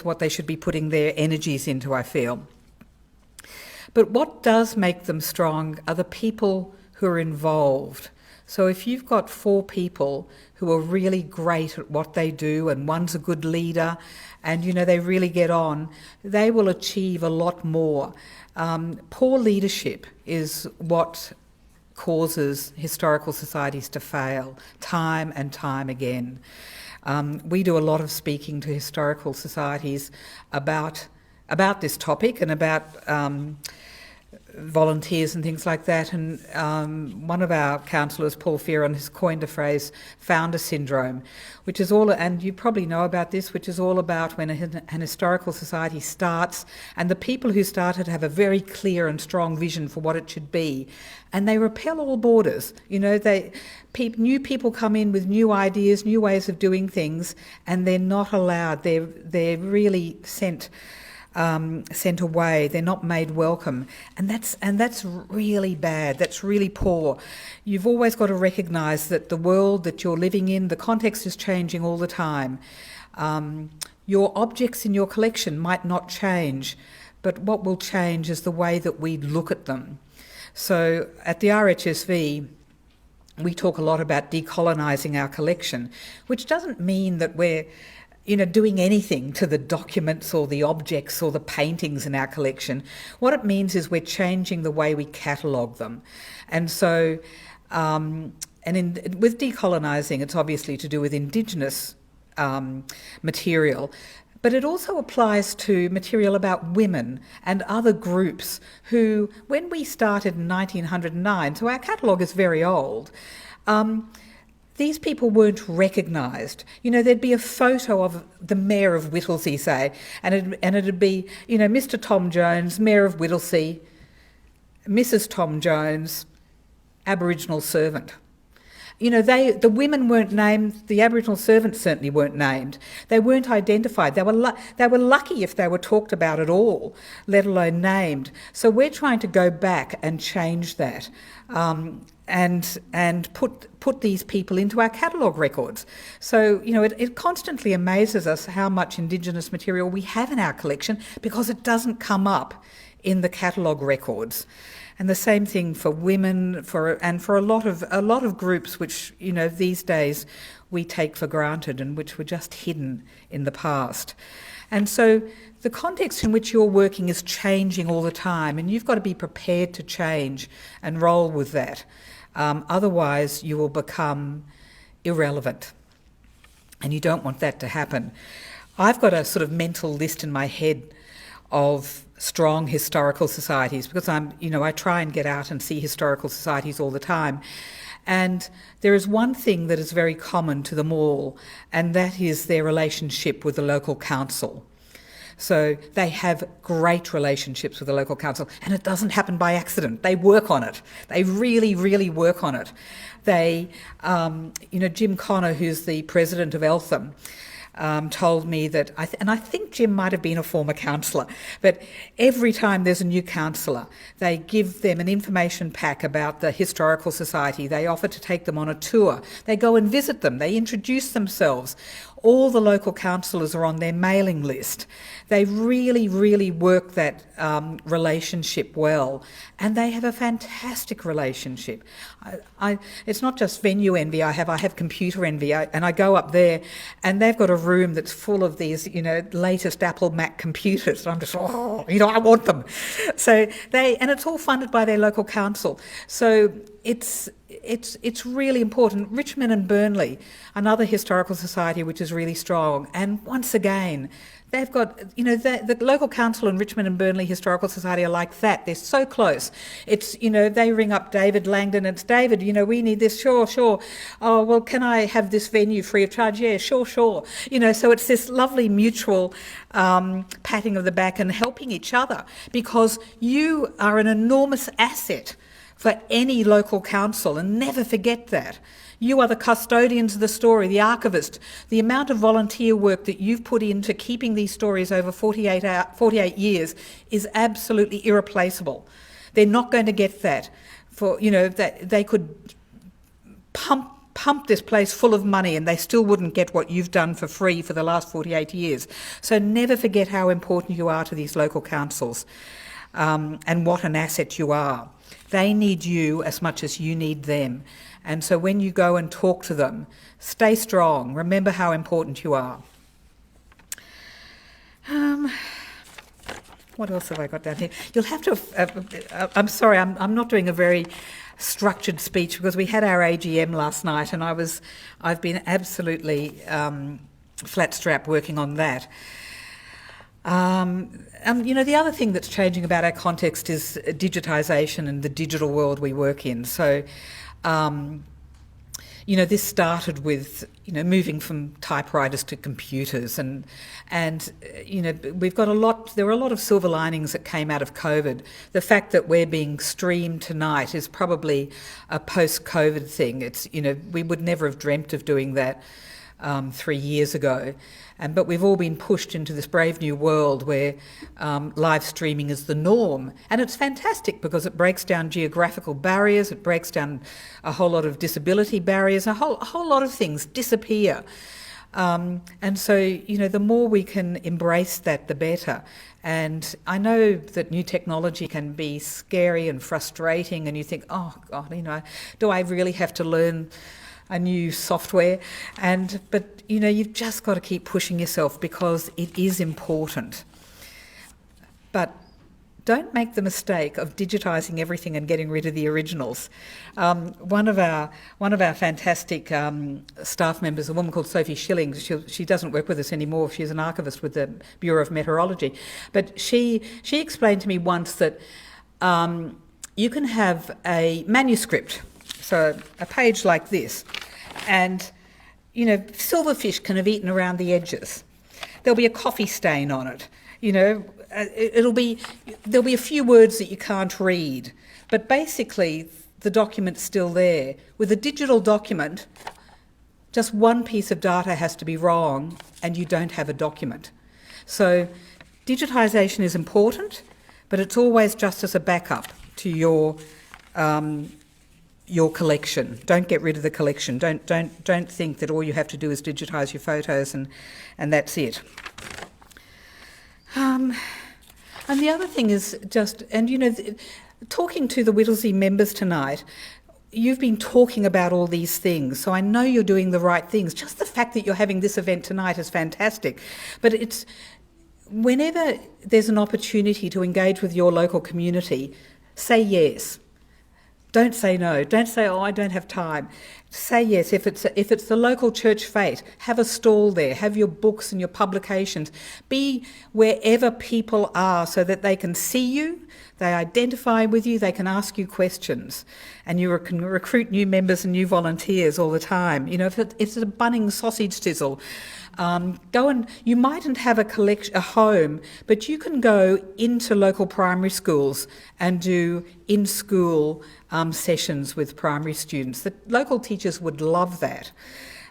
what they should be putting their energies into, I feel. But what does make them strong are the people who are involved. So if you've got 4 people who are really great at what they do, and one's a good leader, and they really get on, they will achieve a lot more. Poor leadership is what causes historical societies to fail time and time again. We do a lot of speaking to historical societies about this topic and about volunteers and things like that. And one of our counsellors, Paul Fearon, has coined a phrase, founder syndrome, which is all, and you probably know about this, which is all about when an historical society starts and the people who started have a very clear and strong vision for what it should be, and they repel all borders. New people come in with new ideas, new ways of doing things, and they're not allowed. They're really sent away. They're not made welcome, and that's really bad. That's really poor. You've always got to recognise that the world that you're living in, the context is changing all the time. Your objects in your collection might not change, but what will change is the way that we look at them. So at the RHSV, we talk a lot about decolonising our collection, which doesn't mean that we're doing anything to the documents or the objects or the paintings in our collection. What it means is we're changing the way we catalogue them. And so, with decolonising, it's obviously to do with Indigenous material, but it also applies to material about women and other groups who, when we started in 1909, so our catalogue is very old, these people weren't recognised. There'd be a photo of the Mayor of Whittlesea, say, and it'd be, Mr. Tom Jones, Mayor of Whittlesea, Mrs. Tom Jones, Aboriginal servant. The women weren't named, the Aboriginal servants certainly weren't named. They weren't identified. They were lucky if they were talked about at all, let alone named. So we're trying to go back and change that. and put these people into our catalogue records. So, you know, it constantly amazes us how much Indigenous material we have in our collection because it doesn't come up in the catalogue records. And the same thing for women, and for a lot of groups which, you know, these days we take for granted and which were just hidden in the past. And so the context in which you're working is changing all the time, and you've got to be prepared to change and roll with that. Otherwise, you will become irrelevant, and you don't want that to happen. I've got a sort of mental list in my head of strong historical societies because I try and get out and see historical societies all the time. And there is one thing that is very common to them all, and that is their relationship with the local council. So they have great relationships with the local council, and it doesn't happen by accident. They work on it. They really, really work on it. They, Jim Connor, who's the president of Eltham, told me that, and I think Jim might have been a former councillor, but every time there's a new councillor, they give them an information pack about the Historical Society. They offer to take them on a tour. They go and visit them. They introduce themselves. All the local councillors are on their mailing list. They really, really work that relationship well, and they have a fantastic relationship. It's not just venue envy I have computer envy, and I go up there and they've got a room that's full of these, latest Apple Mac computers. I'm just, I want them. So and it's all funded by their local council. So it's really important. Richmond and Burnley, another historical society which is really strong, and once again, they've got, the local council in Richmond and Burnley Historical Society are like that. They're so close. It's, they ring up David Langdon. It's David, we need this. Sure. Oh, well, can I have this venue free of charge? Yeah, sure. So it's this lovely mutual patting of the back and helping each other, because you are an enormous asset for any local council, and never forget that. You are the custodians of the story, the archivist. The amount of volunteer work that you've put into keeping these stories over 48 years is absolutely irreplaceable. They're not going to get that. That they could pump this place full of money and they still wouldn't get what you've done for free for the last 48 years. So never forget how important you are to these local councils, and what an asset you are. They need you as much as you need them. And so when you go and talk to them, stay strong. Remember how important you are. What else have I got down here? You'll have to... I'm sorry, I'm not doing a very structured speech because we had our AGM last night and I've been absolutely flat strap working on that. The other thing that's changing about our context is digitisation and the digital world we work in. So, this started with, moving from typewriters to computers, and we've got there were a lot of silver linings that came out of COVID. The fact that we're being streamed tonight is probably a post-COVID thing. It's, we would never have dreamt of doing that 3 years ago. But we've all been pushed into this brave new world where live streaming is the norm. And it's fantastic because it breaks down geographical barriers, it breaks down a whole lot of disability barriers, a whole lot of things disappear. And so, the more we can embrace that, the better. And I know that new technology can be scary and frustrating, and you think, oh, God, do I really have to learn a new software? But you've just got to keep pushing yourself because it is important. But don't make the mistake of digitising everything and getting rid of the originals. One of our fantastic staff members, a woman called Sophie Schilling, she doesn't work with us anymore. She's an archivist with the Bureau of Meteorology. But she explained to me once that you can have a manuscript, so a page like this, and silverfish can have eaten around the edges. There'll be a coffee stain on it. There'll be a few words that you can't read, but basically the document's still there. With a digital document, just one piece of data has to be wrong and you don't have a document. So digitisation is important, but it's always just as a backup to your your collection. Don't get rid of the collection. Don't think that all you have to do is digitise your photos and that's it. And the other thing is just, and you know, talking to the Whittlesea members tonight, you've been talking about all these things, so I know you're doing the right things. Just the fact that you're having this event tonight is fantastic. But it's whenever there's an opportunity to engage with your local community, say yes. Don't say no. Don't say, oh, I don't have time. Say yes. If it's the local church fete, have a stall there. Have your books and your publications. Be wherever people are so that they can see you, they identify with you, they can ask you questions. And you can recruit new members and new volunteers all the time. You know, if it's a Bunnings sausage sizzle, you mightn't have a home, but you can go into local primary schools and do in-school sessions with primary students. The local teachers would love that.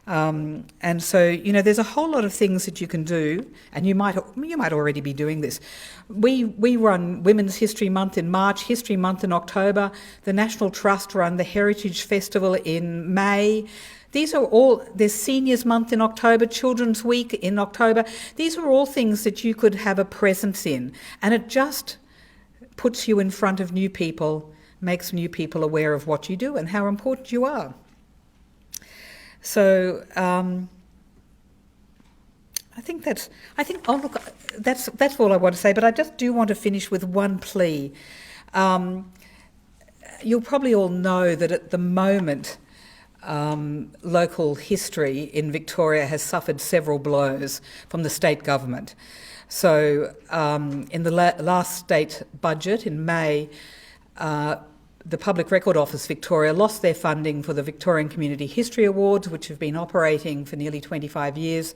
And so, you know, there's a whole lot of things that you can do, and you might already be doing this. We run Women's History Month in March, History Month in October. The National Trust run the Heritage Festival in May. There's Seniors Month in October, Children's Week in October. These are all things that you could have a presence in, and it just puts you in front of new people, makes new people aware of what you do and how important you are. So that's all I want to say, but I just do want to finish with one plea. You'll probably all know that at the moment, local history in Victoria has suffered several blows from the state government. So in the last state budget in May, the Public Record Office Victoria lost their funding for the Victorian Community History Awards, which have been operating for nearly 25 years,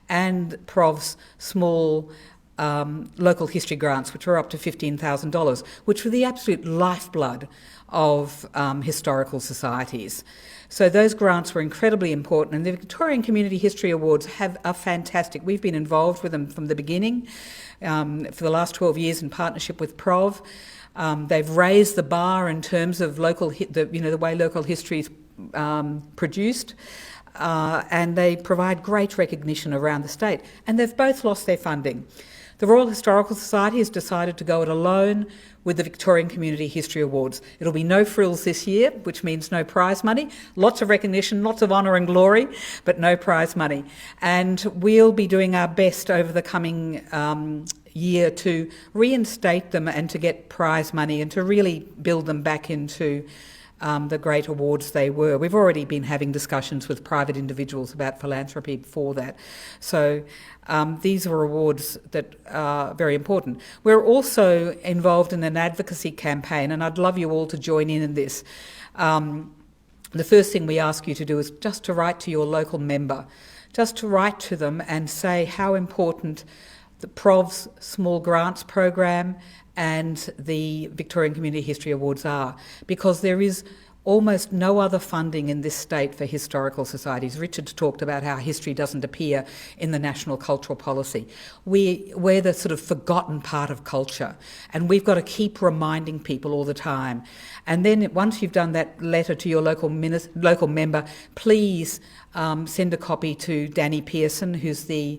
and Prov's small local history grants, which were up to $15,000, which were the absolute lifeblood of historical societies. So those grants were incredibly important, and the Victorian Community History Awards are fantastic. We've been involved with them from the beginning for the last 12 years in partnership with Prov. They've raised the bar in terms of the way local history is produced, and they provide great recognition around the state. And they've both lost their funding. The Royal Historical Society has decided to go it alone with the Victorian Community History Awards. It'll be no frills this year, which means no prize money, lots of recognition, lots of honour and glory, but no prize money. And we'll be doing our best over the coming year to reinstate them and to get prize money and to really build them back into the great awards they were. We've already been having discussions with private individuals about philanthropy for that. So these are awards that are very important. We're also involved in an advocacy campaign, and I'd love you all to join in this. The first thing we ask you to do is just to write to your local member, just to write to them and say how important the Prov's Small Grants Program and the Victorian Community History Awards are, because there is almost no other funding in this state for historical societies. Richard talked about how history doesn't appear in the national cultural policy. We're the sort of forgotten part of culture, and we've got to keep reminding people all the time. And then once you've done that letter to your local member, please send a copy to Danny Pearson, who's the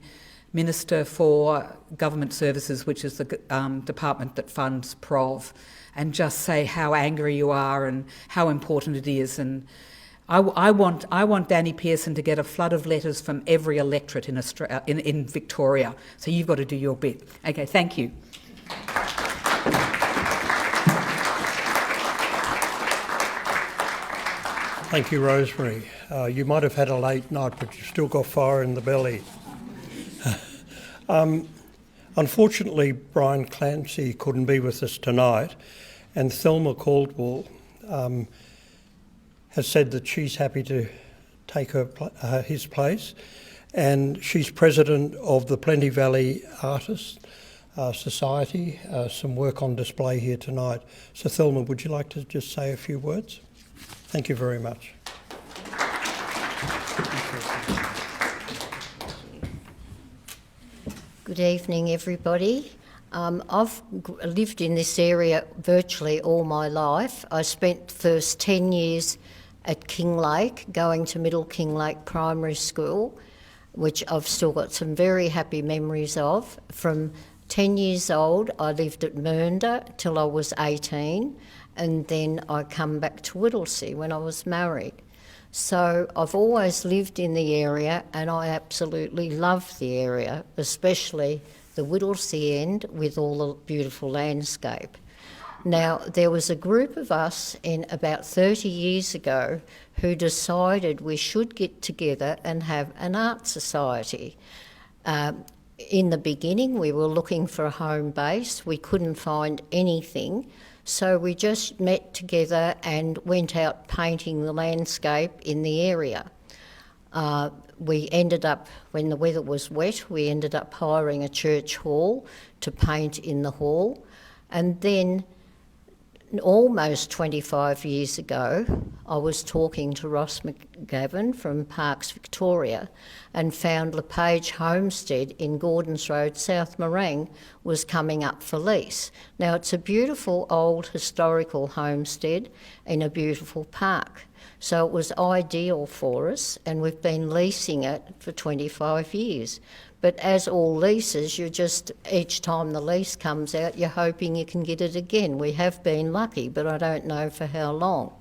Minister for Government Services, which is the department that funds Prov, and just say how angry you are and how important it is. And I want Danny Pearson to get a flood of letters from every electorate in Victoria. So you've got to do your bit. Okay, thank you. Thank you, Rosemary. You might have had a late night, but you've still got fire in the belly. Unfortunately, Brian Clancy couldn't be with us tonight, and Thelma Caldwell has said that she's happy to take his place, and she's president of the Plenty Valley Artists Society. Some work on display here tonight. So Thelma, would you like to just say a few words? Thank you very much. Good evening, everybody. lived in this area virtually all my life. I spent the first 10 years at Kinglake, going to Middle Kinglake Primary School, which I've still got some very happy memories of. From 10 years old, I lived at Mernda till I was 18, and then I come back to Whittlesea when I was married. So I've always lived in the area, and I absolutely love the area, especially the Whittlesea end with all the beautiful landscape. Now, there was a group of us in about 30 years ago who decided we should get together and have an art society. In the beginning, we were looking for a home base. We couldn't find anything, so we just met together and went out painting the landscape in the area. We ended up, when the weather was wet, we ended up hiring a church hall to paint in the hall. And then almost 25 years ago, I was talking to Ross McGavin from Parks Victoria and found LePage Homestead in Gordons Road, South Morang, was coming up for lease. Now, it's a beautiful old historical homestead in a beautiful park. So it was ideal for us, and we've been leasing it for 25 years. But as all leases, you're just, each time the lease comes out, you're hoping you can get it again. We have been lucky, but I don't know for how long.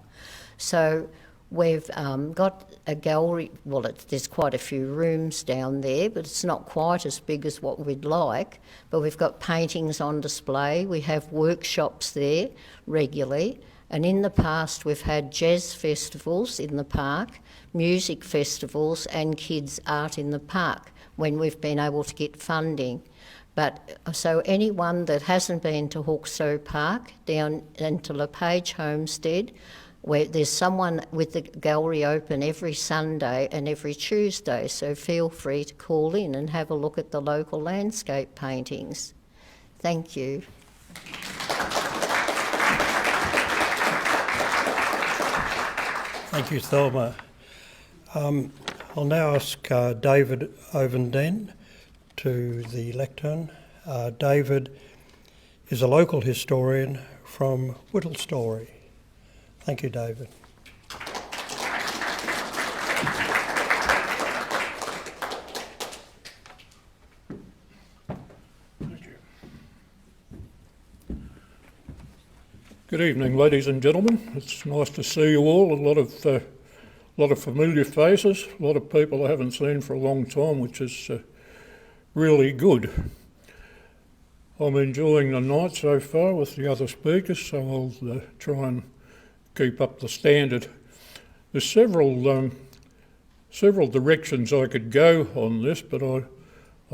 So we've got a gallery, well, there's quite a few rooms down there, but it's not quite as big as what we'd like. But we've got paintings on display. We have workshops there regularly. And in the past, we've had jazz festivals in the park, music festivals, and kids' art in the park when we've been able to get funding. But so anyone that hasn't been to Hawkesbury Park, down into LePage Homestead, where there's someone with the gallery open every Sunday and every Tuesday, so feel free to call in and have a look at the local landscape paintings. Thank you. Thank you, Thelma. I'll now ask David Ovenden to the lectern. David is a local historian from Whittlesea. Thank you, David. Thank you. Good evening, ladies and gentlemen. It's nice to see you all. A lot of familiar faces, a lot of people I haven't seen for a long time, which is really good. I'm enjoying the night so far with the other speakers, so I'll try and keep up the standard. There's several directions I could go on this, but I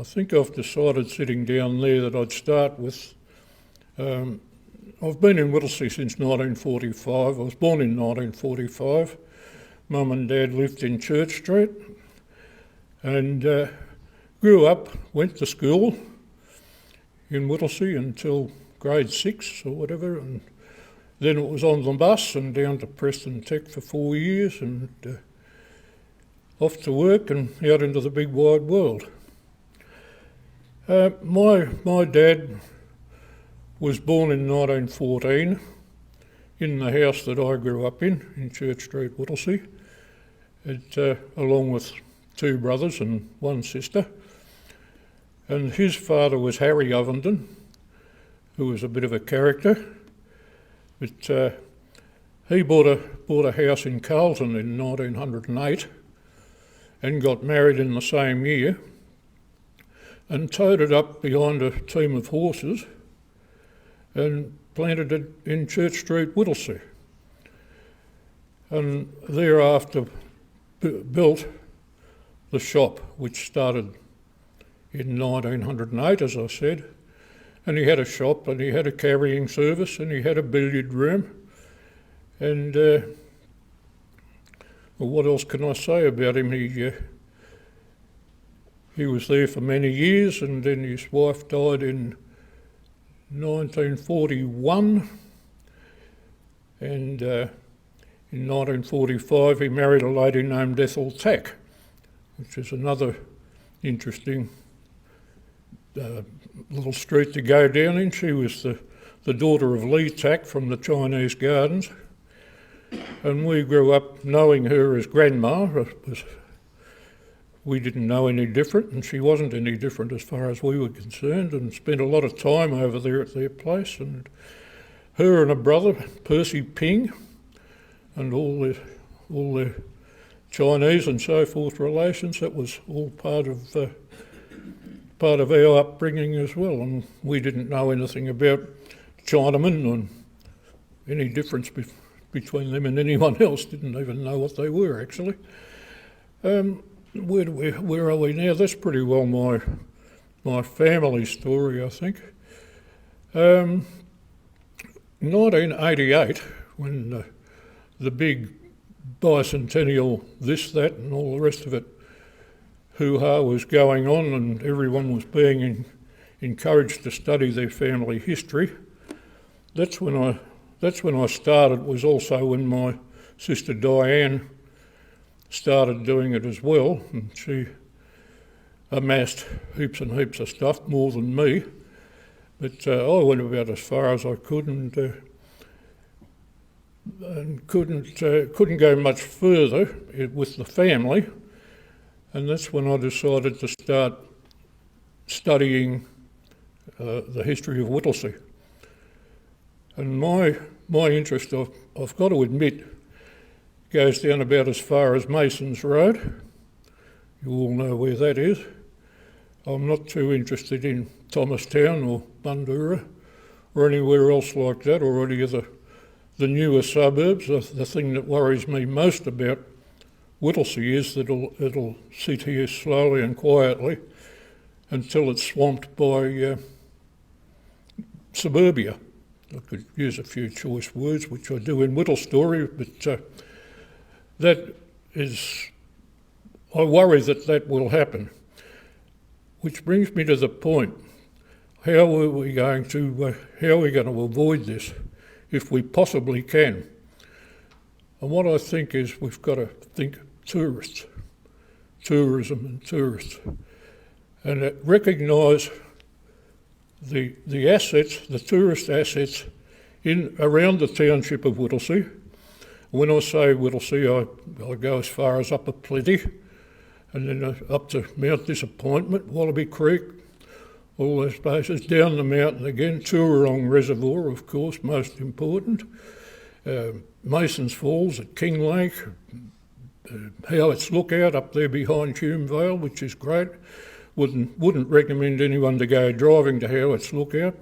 think I've decided sitting down there that I'd start with. I've been in Whittlesea since 1945. I was born in 1945. Mum and Dad lived in Church Street and grew up, went to school in Whittlesea until grade 6 or whatever, and then it was on the bus and down to Preston Tech for 4 years and off to work and out into the big wide world. My dad was born in 1914 in the house that I grew up in Church Street, Whittlesea, along with 2 brothers and 1 sister. And his father was Harry Ovenden, who was a bit of a character. But he bought a house in Carlton in 1908 and got married in the same year and towed it up behind a team of horses and planted it in Church Street, Whittlesea. And thereafter built the shop, which started in 1908, as I said. And he had a shop and he had a carrying service and he had a billiard room. And well, what else can I say about him? He was there for many years, and then his wife died in 1941, and in 1945 he married a lady named Ethel Tack, which is another interesting little street to go down in. She was the daughter of Lee Tak from the Chinese Gardens, and we grew up knowing her as Grandma. We didn't know any different, and she wasn't any different as far as we were concerned, and spent a lot of time over there at their place. And her and a brother, Percy Ping, and all their Chinese and so forth relations, that was all part of our upbringing as well. And we didn't know anything about Chinamen and any difference between them and anyone else. Didn't even know what they were, actually. Where are we now? That's pretty well my family story, I think. 1988, when the big bicentennial this, that and all the rest of it hoo-ha was going on, and everyone was being encouraged to study their family history. That's when I started. It was also when my sister Diane started doing it as well, and she amassed heaps and heaps of stuff, more than me. But I went about as far as I could, and couldn't go much further with the family. And that's when I decided to start studying the history of Whittlesea. And my interest, I've got to admit, goes down about as far as Mason's Road. You all know where that is. I'm not too interested in Thomastown or Bundoora or anywhere else like that, or any of the newer suburbs. The thing that worries me most about Whittlesea is that it'll sit here slowly and quietly until it's swamped by suburbia. I could use a few choice words, which I do in Whittle Story, but that is, I worry that will happen. Which brings me to the point: how are we going to avoid this, if we possibly can? And what I think is we've got to think tourism and tourists, and recognise the assets, the tourist assets around the township of Whittlesea. When I say Whittlesea, I go as far as Upper Plenty, and then up to Mount Disappointment, Wallaby Creek, all those places, down the mountain again, Toorong Reservoir, of course, most important, Mason's Falls at Kinglake, Howitt's Lookout up there behind Hume Vale, which is great. Wouldn't recommend anyone to go driving to Howitt's Lookout.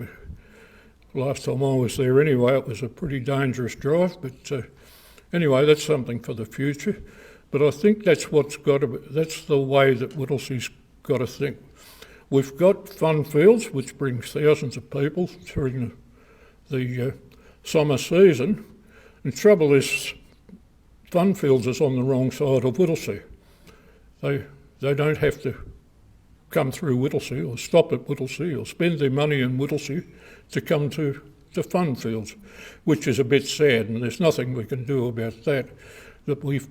Last time I was there anyway, it was a pretty dangerous drive, but anyway, that's something for the future. But I think that's the way that Whittlesea's got to think. We've got fun fields, which brings thousands of people during the summer season. And the trouble is, fun fields is on the wrong side of Whittlesea. They don't have to come through Whittlesea or stop at Whittlesea or spend their money in Whittlesea to come to fun fields, which is a bit sad, and there's nothing we can do about that. But we've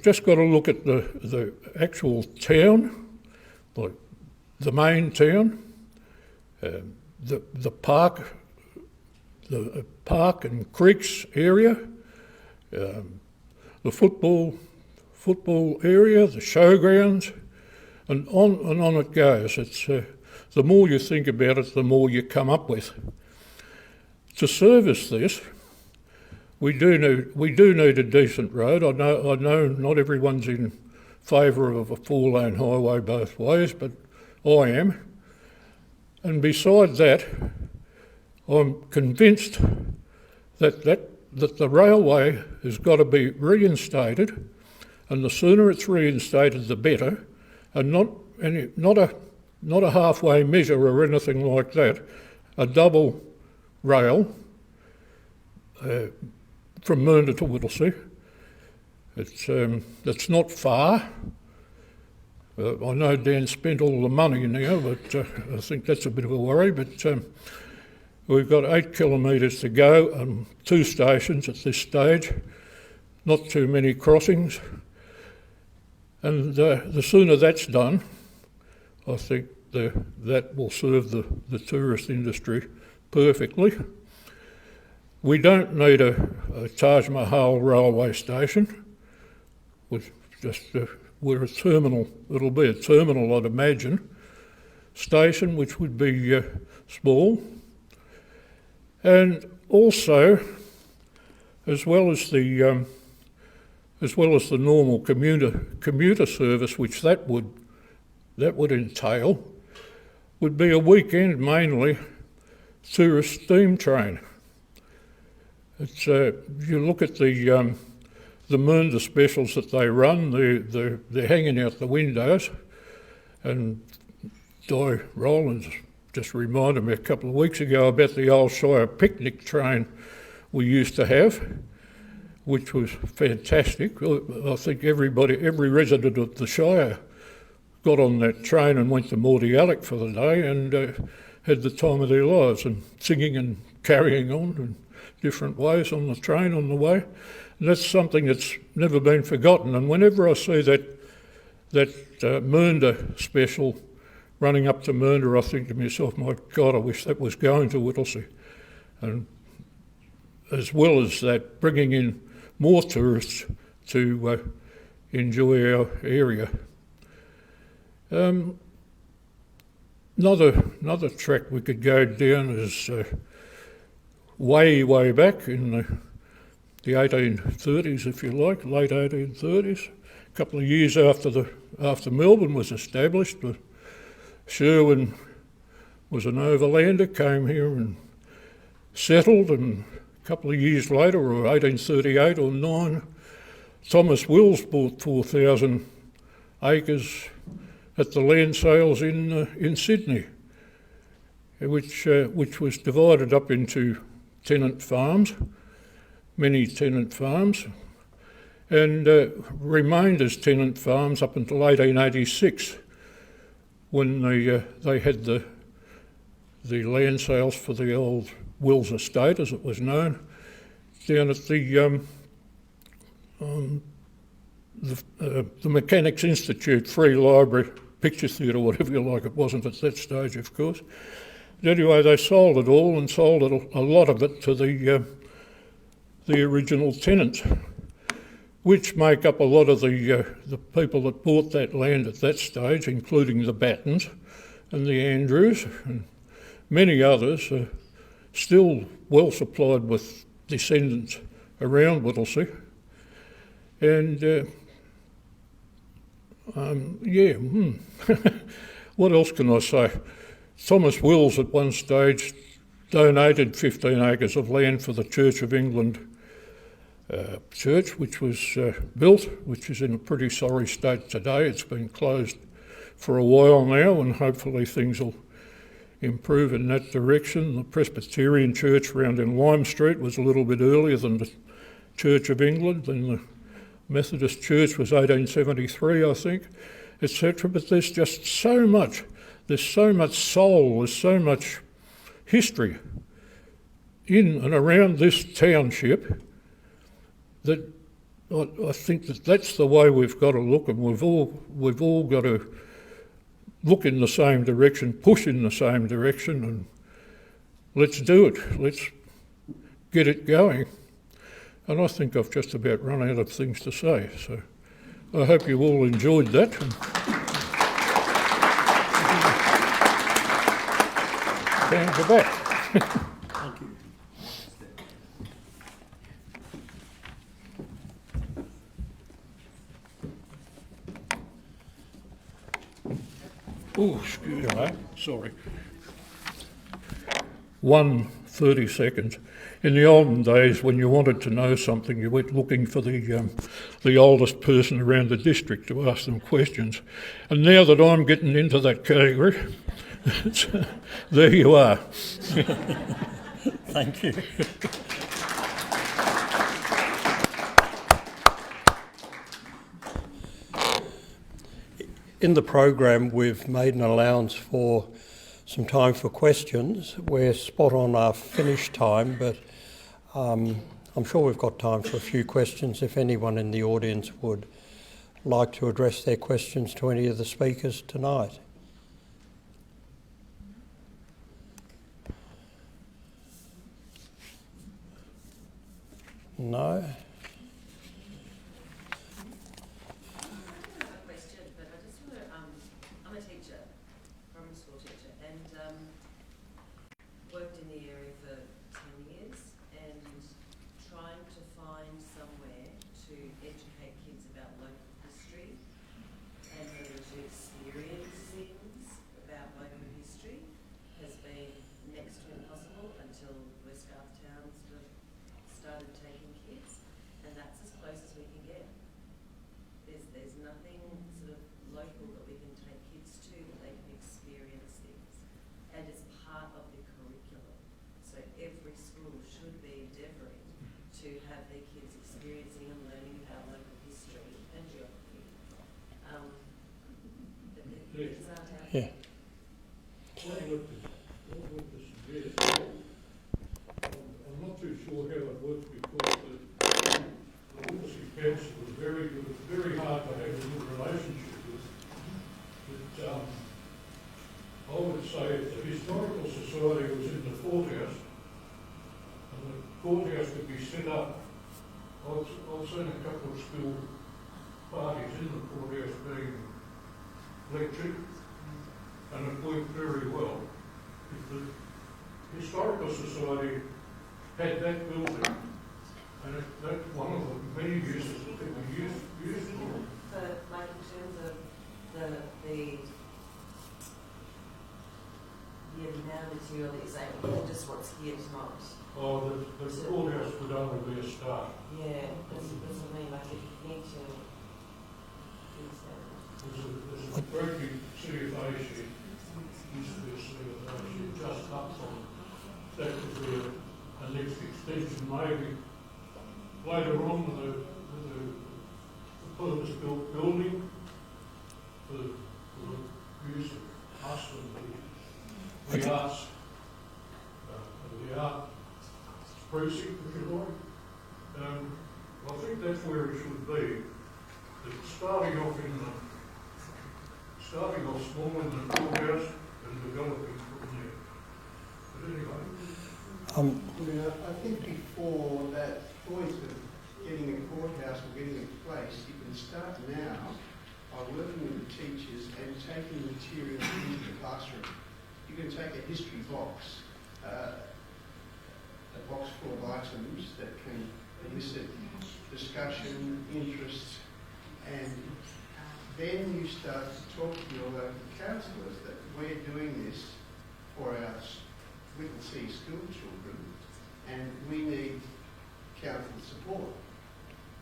just got to look at the actual town, like the main town, the park and creeks area, the football area, the showgrounds, and on it goes. It's the more you think about it, the more you come up with. To service this, we do need a decent road. I know not everyone's in favour of a 4-lane highway both ways, but I am. And besides that, I'm convinced that the railway has got to be reinstated, and the sooner it's reinstated, the better, and not a halfway measure or anything like that. A double rail from Mernda to Whittlesea. It's not far. I know Dan spent all the money now, but I think that's a bit of a worry. But we've got 8 kilometres to go and 2 stations at this stage, not too many crossings. And the sooner that's done, I think that will serve the tourist industry perfectly. We don't need a Taj Mahal railway station. We're a terminal. It'll be a terminal, I'd imagine, station, which would be small. And also, as well as the normal commuter service, which that would entail, would be a weekend mainly tourist steam train. It's you look at the Mernda specials that they run, they're hanging out the windows, and Di Rowlands just reminded me a couple of weeks ago about the old Shire picnic train we used to have, which was fantastic. I think every resident of the Shire got on that train and went to Mordialloc for the day and had the time of their lives, and singing and carrying on in different ways on the train on the way. And that's something that's never been forgotten. And whenever I see that Mernda special running up to Mernda, I think to myself, my God, I wish that was going to Whittlesea. And as well as that, bringing in more tourists to enjoy our area. Another track we could go down is way back in the 1830s, if you like, late 1830s. A couple of years after Melbourne was established, Sherwin was an overlander, came here and settled, and a couple of years later, or 1838 or 9, Thomas Wills bought 4,000 acres at the land sales in Sydney, which was divided up into tenant farms, many tenant farms, and remained as tenant farms up until 1886, when they had the land sales for the old Wills estate, as it was known, down at the Mechanics Institute Free Library, Picture Theatre, whatever you like. It wasn't at that stage, of course. But anyway, they sold it all, and sold a lot of it to the original tenants, which make up a lot of the people that bought that land at that stage, including the Battens and the Andrews and many others, are still well supplied with descendants around Whittlesea. And what else can I say? Thomas Wills at one stage donated 15 acres of land for the Church of England church, which was built, which is in a pretty sorry state today. It's been closed for a while now, and hopefully things will improve in that direction. The Presbyterian church round in Lime Street was a little bit earlier than the Church of England, and the Methodist Church was 1873, I think, etc. But there's just so much. There's so much soul, there's so much history in and around this township that I think that's the way we've got to look, and we've all got to look in the same direction, push in the same direction, and let's do it. Let's get it going. And I think I've just about run out of things to say, so I hope you all enjoyed that. Hands are back. Thank you. Oh, excuse me, sorry. 30 seconds. In the olden days, when you wanted to know something, you went looking for the oldest person around the district to ask them questions. And now that I'm getting into that category, there you are. Thank you. In the program, we've made an allowance for some time for questions. We're spot on our finish time, but I'm sure we've got time for a few questions if anyone in the audience would like to address their questions to any of the speakers tonight. No? A question, but I just want to, I'm a teacher, primary school teacher, and worked in the area for 10 years, and trying to find somewhere to educate kids about local history and for them to experience things about local history has been next to impossible until West Garth Town sort of started taking kids, and that's as close as we can get. There's nothing sort of local that we can take kids to that they can experience things, and it's part of the curriculum. So every school should be endeavouring to have their kids experiencing and learning about local history and geography. But the kids aren't out Yeah. I'm not too sure how it works because the Whittlesea Council was very hard to have a good relationship with. But I would say if the Historical Society was in the courthouse and the courthouse could be set up, I've seen a couple of school parties in the courthouse being lectured, and it worked very well. If the Historical Society had that building, and that's one of the many uses that we use for. for, like, in terms of the amount of material that you're saying, or just what's here tonight. Oh, the courthouse would only be a start. Yeah, that's what I mean, like, if you need to use that. There's a very big CFA shed, used to be a CFA shed, just up from that could be a next extension, maybe later on with the purpose-built building for the use of us and the arts, the art precinct, if you like. I think that's where it should be. It's starting off small in the courthouse and developing from there. But anyway. I think before that point of getting a courthouse or getting a place, you can start now by working with the teachers and taking material into the classroom. You can take a history box, a box full of items that can elicit discussion, interest, and then you start to talk to your local councillors that we're doing this for our Whittlesea school children and we need council support.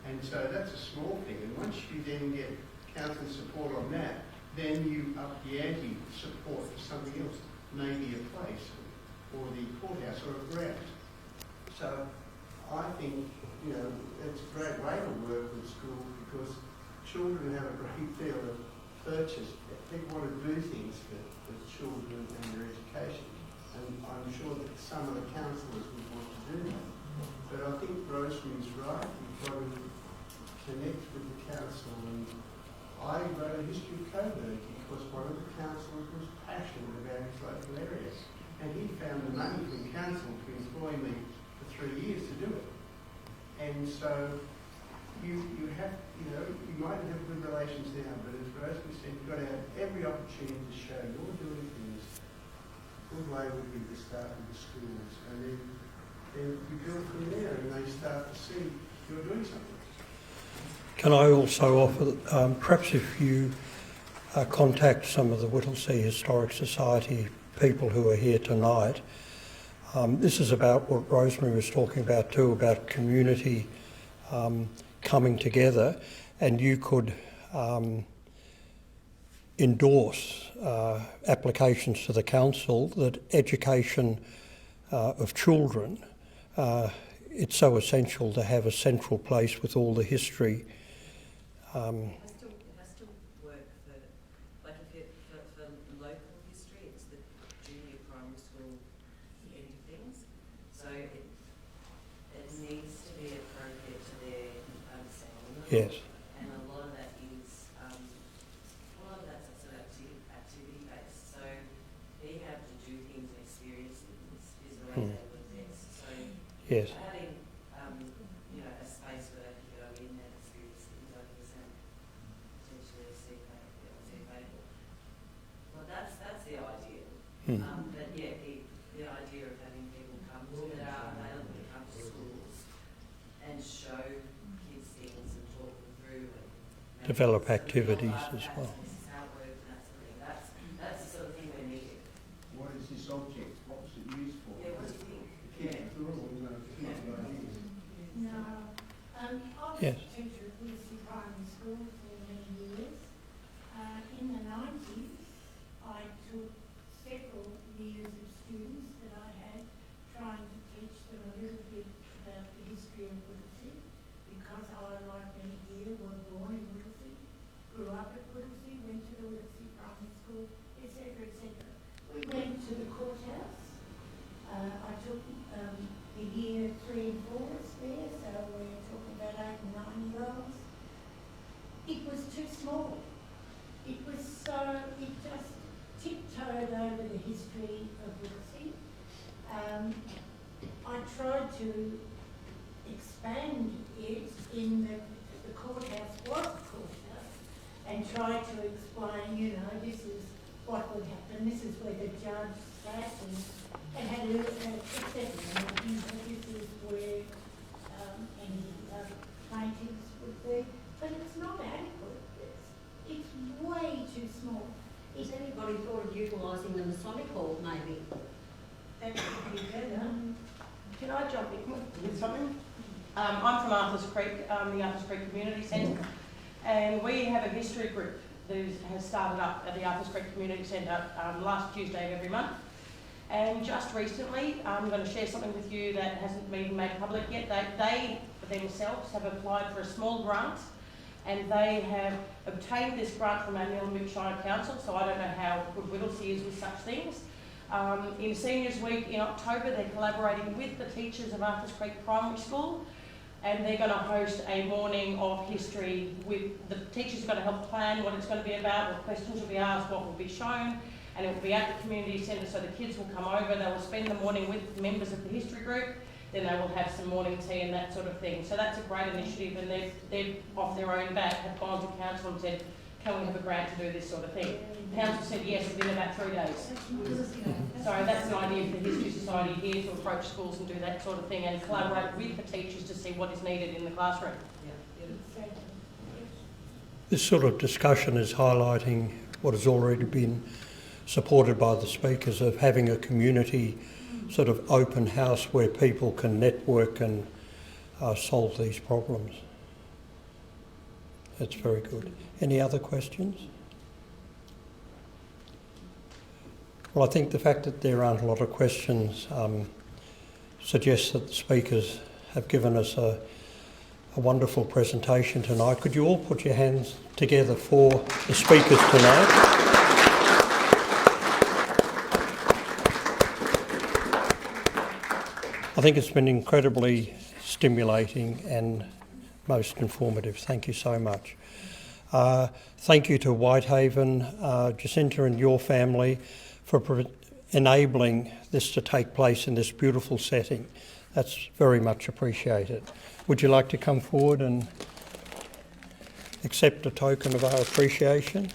And so that's a small thing, and once you then get council support on that, then you up the ante support for something else, maybe a place or the courthouse or a grant. So I think, it's a great way to work with schools because children have a great deal of purchase. People want to do things for children and their education. And I'm sure that some of the councillors would want to do that. But I think Rosemary's right. We've got to connect with the council. And I wrote a history of Coburg because one of the councillors was passionate about his local area. And he found the money from council to employ me for 3 years to do it. And so you have, you might have good relations now, but as Rosemary said, you've got to have every opportunity to show you're doing things. A good way would be to start with the schools, and then you build from there, and they start to see you're doing something. Can I also offer, perhaps if you contact some of the Whittlesea Historic Society people who are here tonight, this is about what Rosemary was talking about too, about community coming together, and you could endorse applications to the council that education of children, it's so essential to have a central place with all the history. It has to work for, like if it, for local history, it's the junior primary school end of things. So it needs to be appropriate to their understanding of it. Yes. And a lot of that is, that's sort of activity based. So being able to do things and experience things is the way they work best. So Yes. having, develop activities as well. This is how it works and that sort of thing. That's the sort of thing we're needing. What is this object? What was it used for? Yeah, what do you think? No. I was Yes. a teacher at Whittlesea Primary School for many years. In the 90s, I took several years of students that I had trying to teach them a little bit about the history of Whittlesea, because I, like many here, were born in Whittlesea, grew up at Whittlesea, went to the Whittlesea Primary School, etc., etc. We went to the courthouse. I took the year 3 and 4s there, so we're talking about 8 and 9-year-olds. It was too small. It was so, it just tiptoed over the history of Whittlesea. I tried to expand it in that the courthouse was a courthouse, and tried to explain, this is what would happen, this is where the judge sat and had a etc. This is where any plaintiffs would be. But it's not adequate. It's way too small. Has anybody thought of utilising the Masonic Hall, maybe? That would be better. Can I jump in with something? I'm from Arthurs Creek, the Arthurs Creek Community Centre, and we have a history group that has started up at the Arthurs Creek Community Centre last Tuesday of every month. And just recently, I'm going to share something with you that hasn't been made public yet. They themselves have applied for a small grant, and they have obtained this grant from our Shire Council, so I don't know how good Whittlesea is with such things. In Seniors Week in October, they're collaborating with the teachers of Arthurs Creek Primary School, and they're going to host a morning of history with the teachers are going to help plan what it's going to be about, what questions will be asked, what will be shown, and it will be at the community centre, so the kids will come over, they will spend the morning with members of the history group, then they will have some morning tea and that sort of thing. So that's a great initiative, and they've off their own back have gone to council and said, can we have a grant to do this sort of thing? Council said yes within about 3 days. So that's an idea for the History Society here, to approach schools and do that sort of thing and collaborate with the teachers to see what is needed in the classroom. This sort of discussion is highlighting what has already been supported by the speakers of having a community sort of open house where people can network and solve these problems. That's very good. Any other questions? Well, I think the fact that there aren't a lot of questions suggests that the speakers have given us a wonderful presentation tonight. Could you all put your hands together for the speakers tonight? I think it's been incredibly stimulating and most informative. Thank you so much. Thank you to Whitehaven, Jacinta and your family for enabling this to take place in this beautiful setting. That's very much appreciated. Would you like to come forward and accept a token of our appreciation?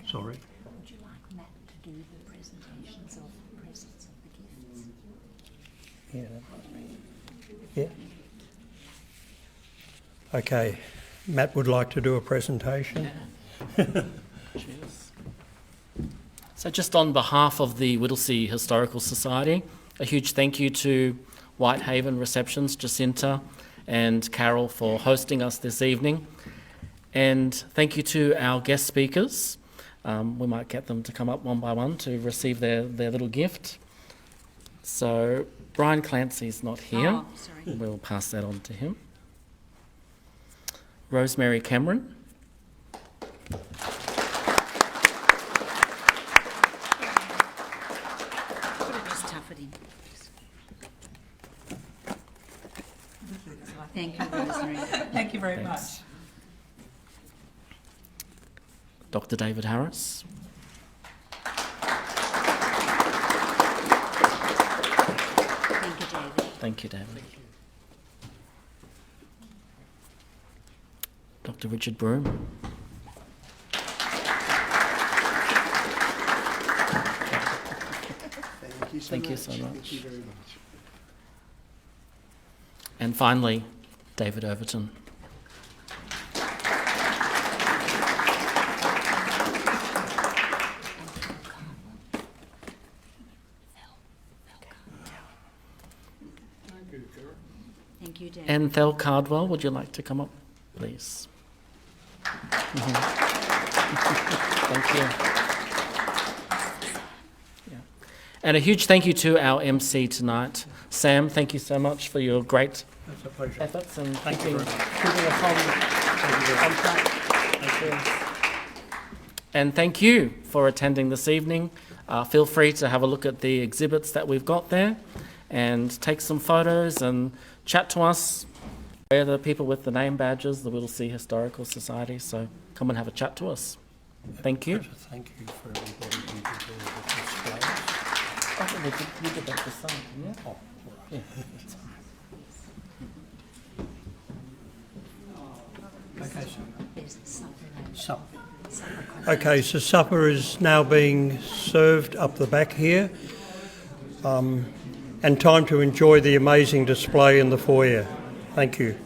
Sorry. Would you like Matt to do the presentations of the presents of the gifts? Yeah. Yeah. Okay. Matt would like to do a presentation. Cheers. So just on behalf of the Whittlesea Historical Society, a huge thank you to Whitehaven Receptions, Jacinta and Carol for hosting us this evening. And thank you to our guest speakers. We might get them to come up one by one to receive their little gift. So Brian Clancy's not here. Oh, sorry. We'll pass that on to him. Rosemary Cameron. Could have just tough it in. Thank you, Rosemary. Thank you very Thanks. Dr. David Harris. Thank you, David. Thank you, David. Dr. Richard Broom. Thank you so Thank you so much. much. Thank you very much. And finally, David Overton. Thank you, Dan. And Thel Cardwell, would you like to come up, please? Thank you. Yeah. And a huge thank you to our MC tonight. Sam, thank you so much for your great That's a pleasure. efforts and Thank you keeping very much. us on track. Thank you. And thank you for attending this evening. Feel free to have a look at the exhibits that we've got there and take some photos and chat to us. We're the people with the name badges, the Whittlesea Historical Society, so come and have a chat to us. Thank you. Thank you for everybody who did all the displays. I think we did that this summer, didn't we? Oh, all right. Okay, There's supper and supper. supper. Okay, so supper is now being served up the back here, and time to enjoy the amazing display in the foyer. Thank you.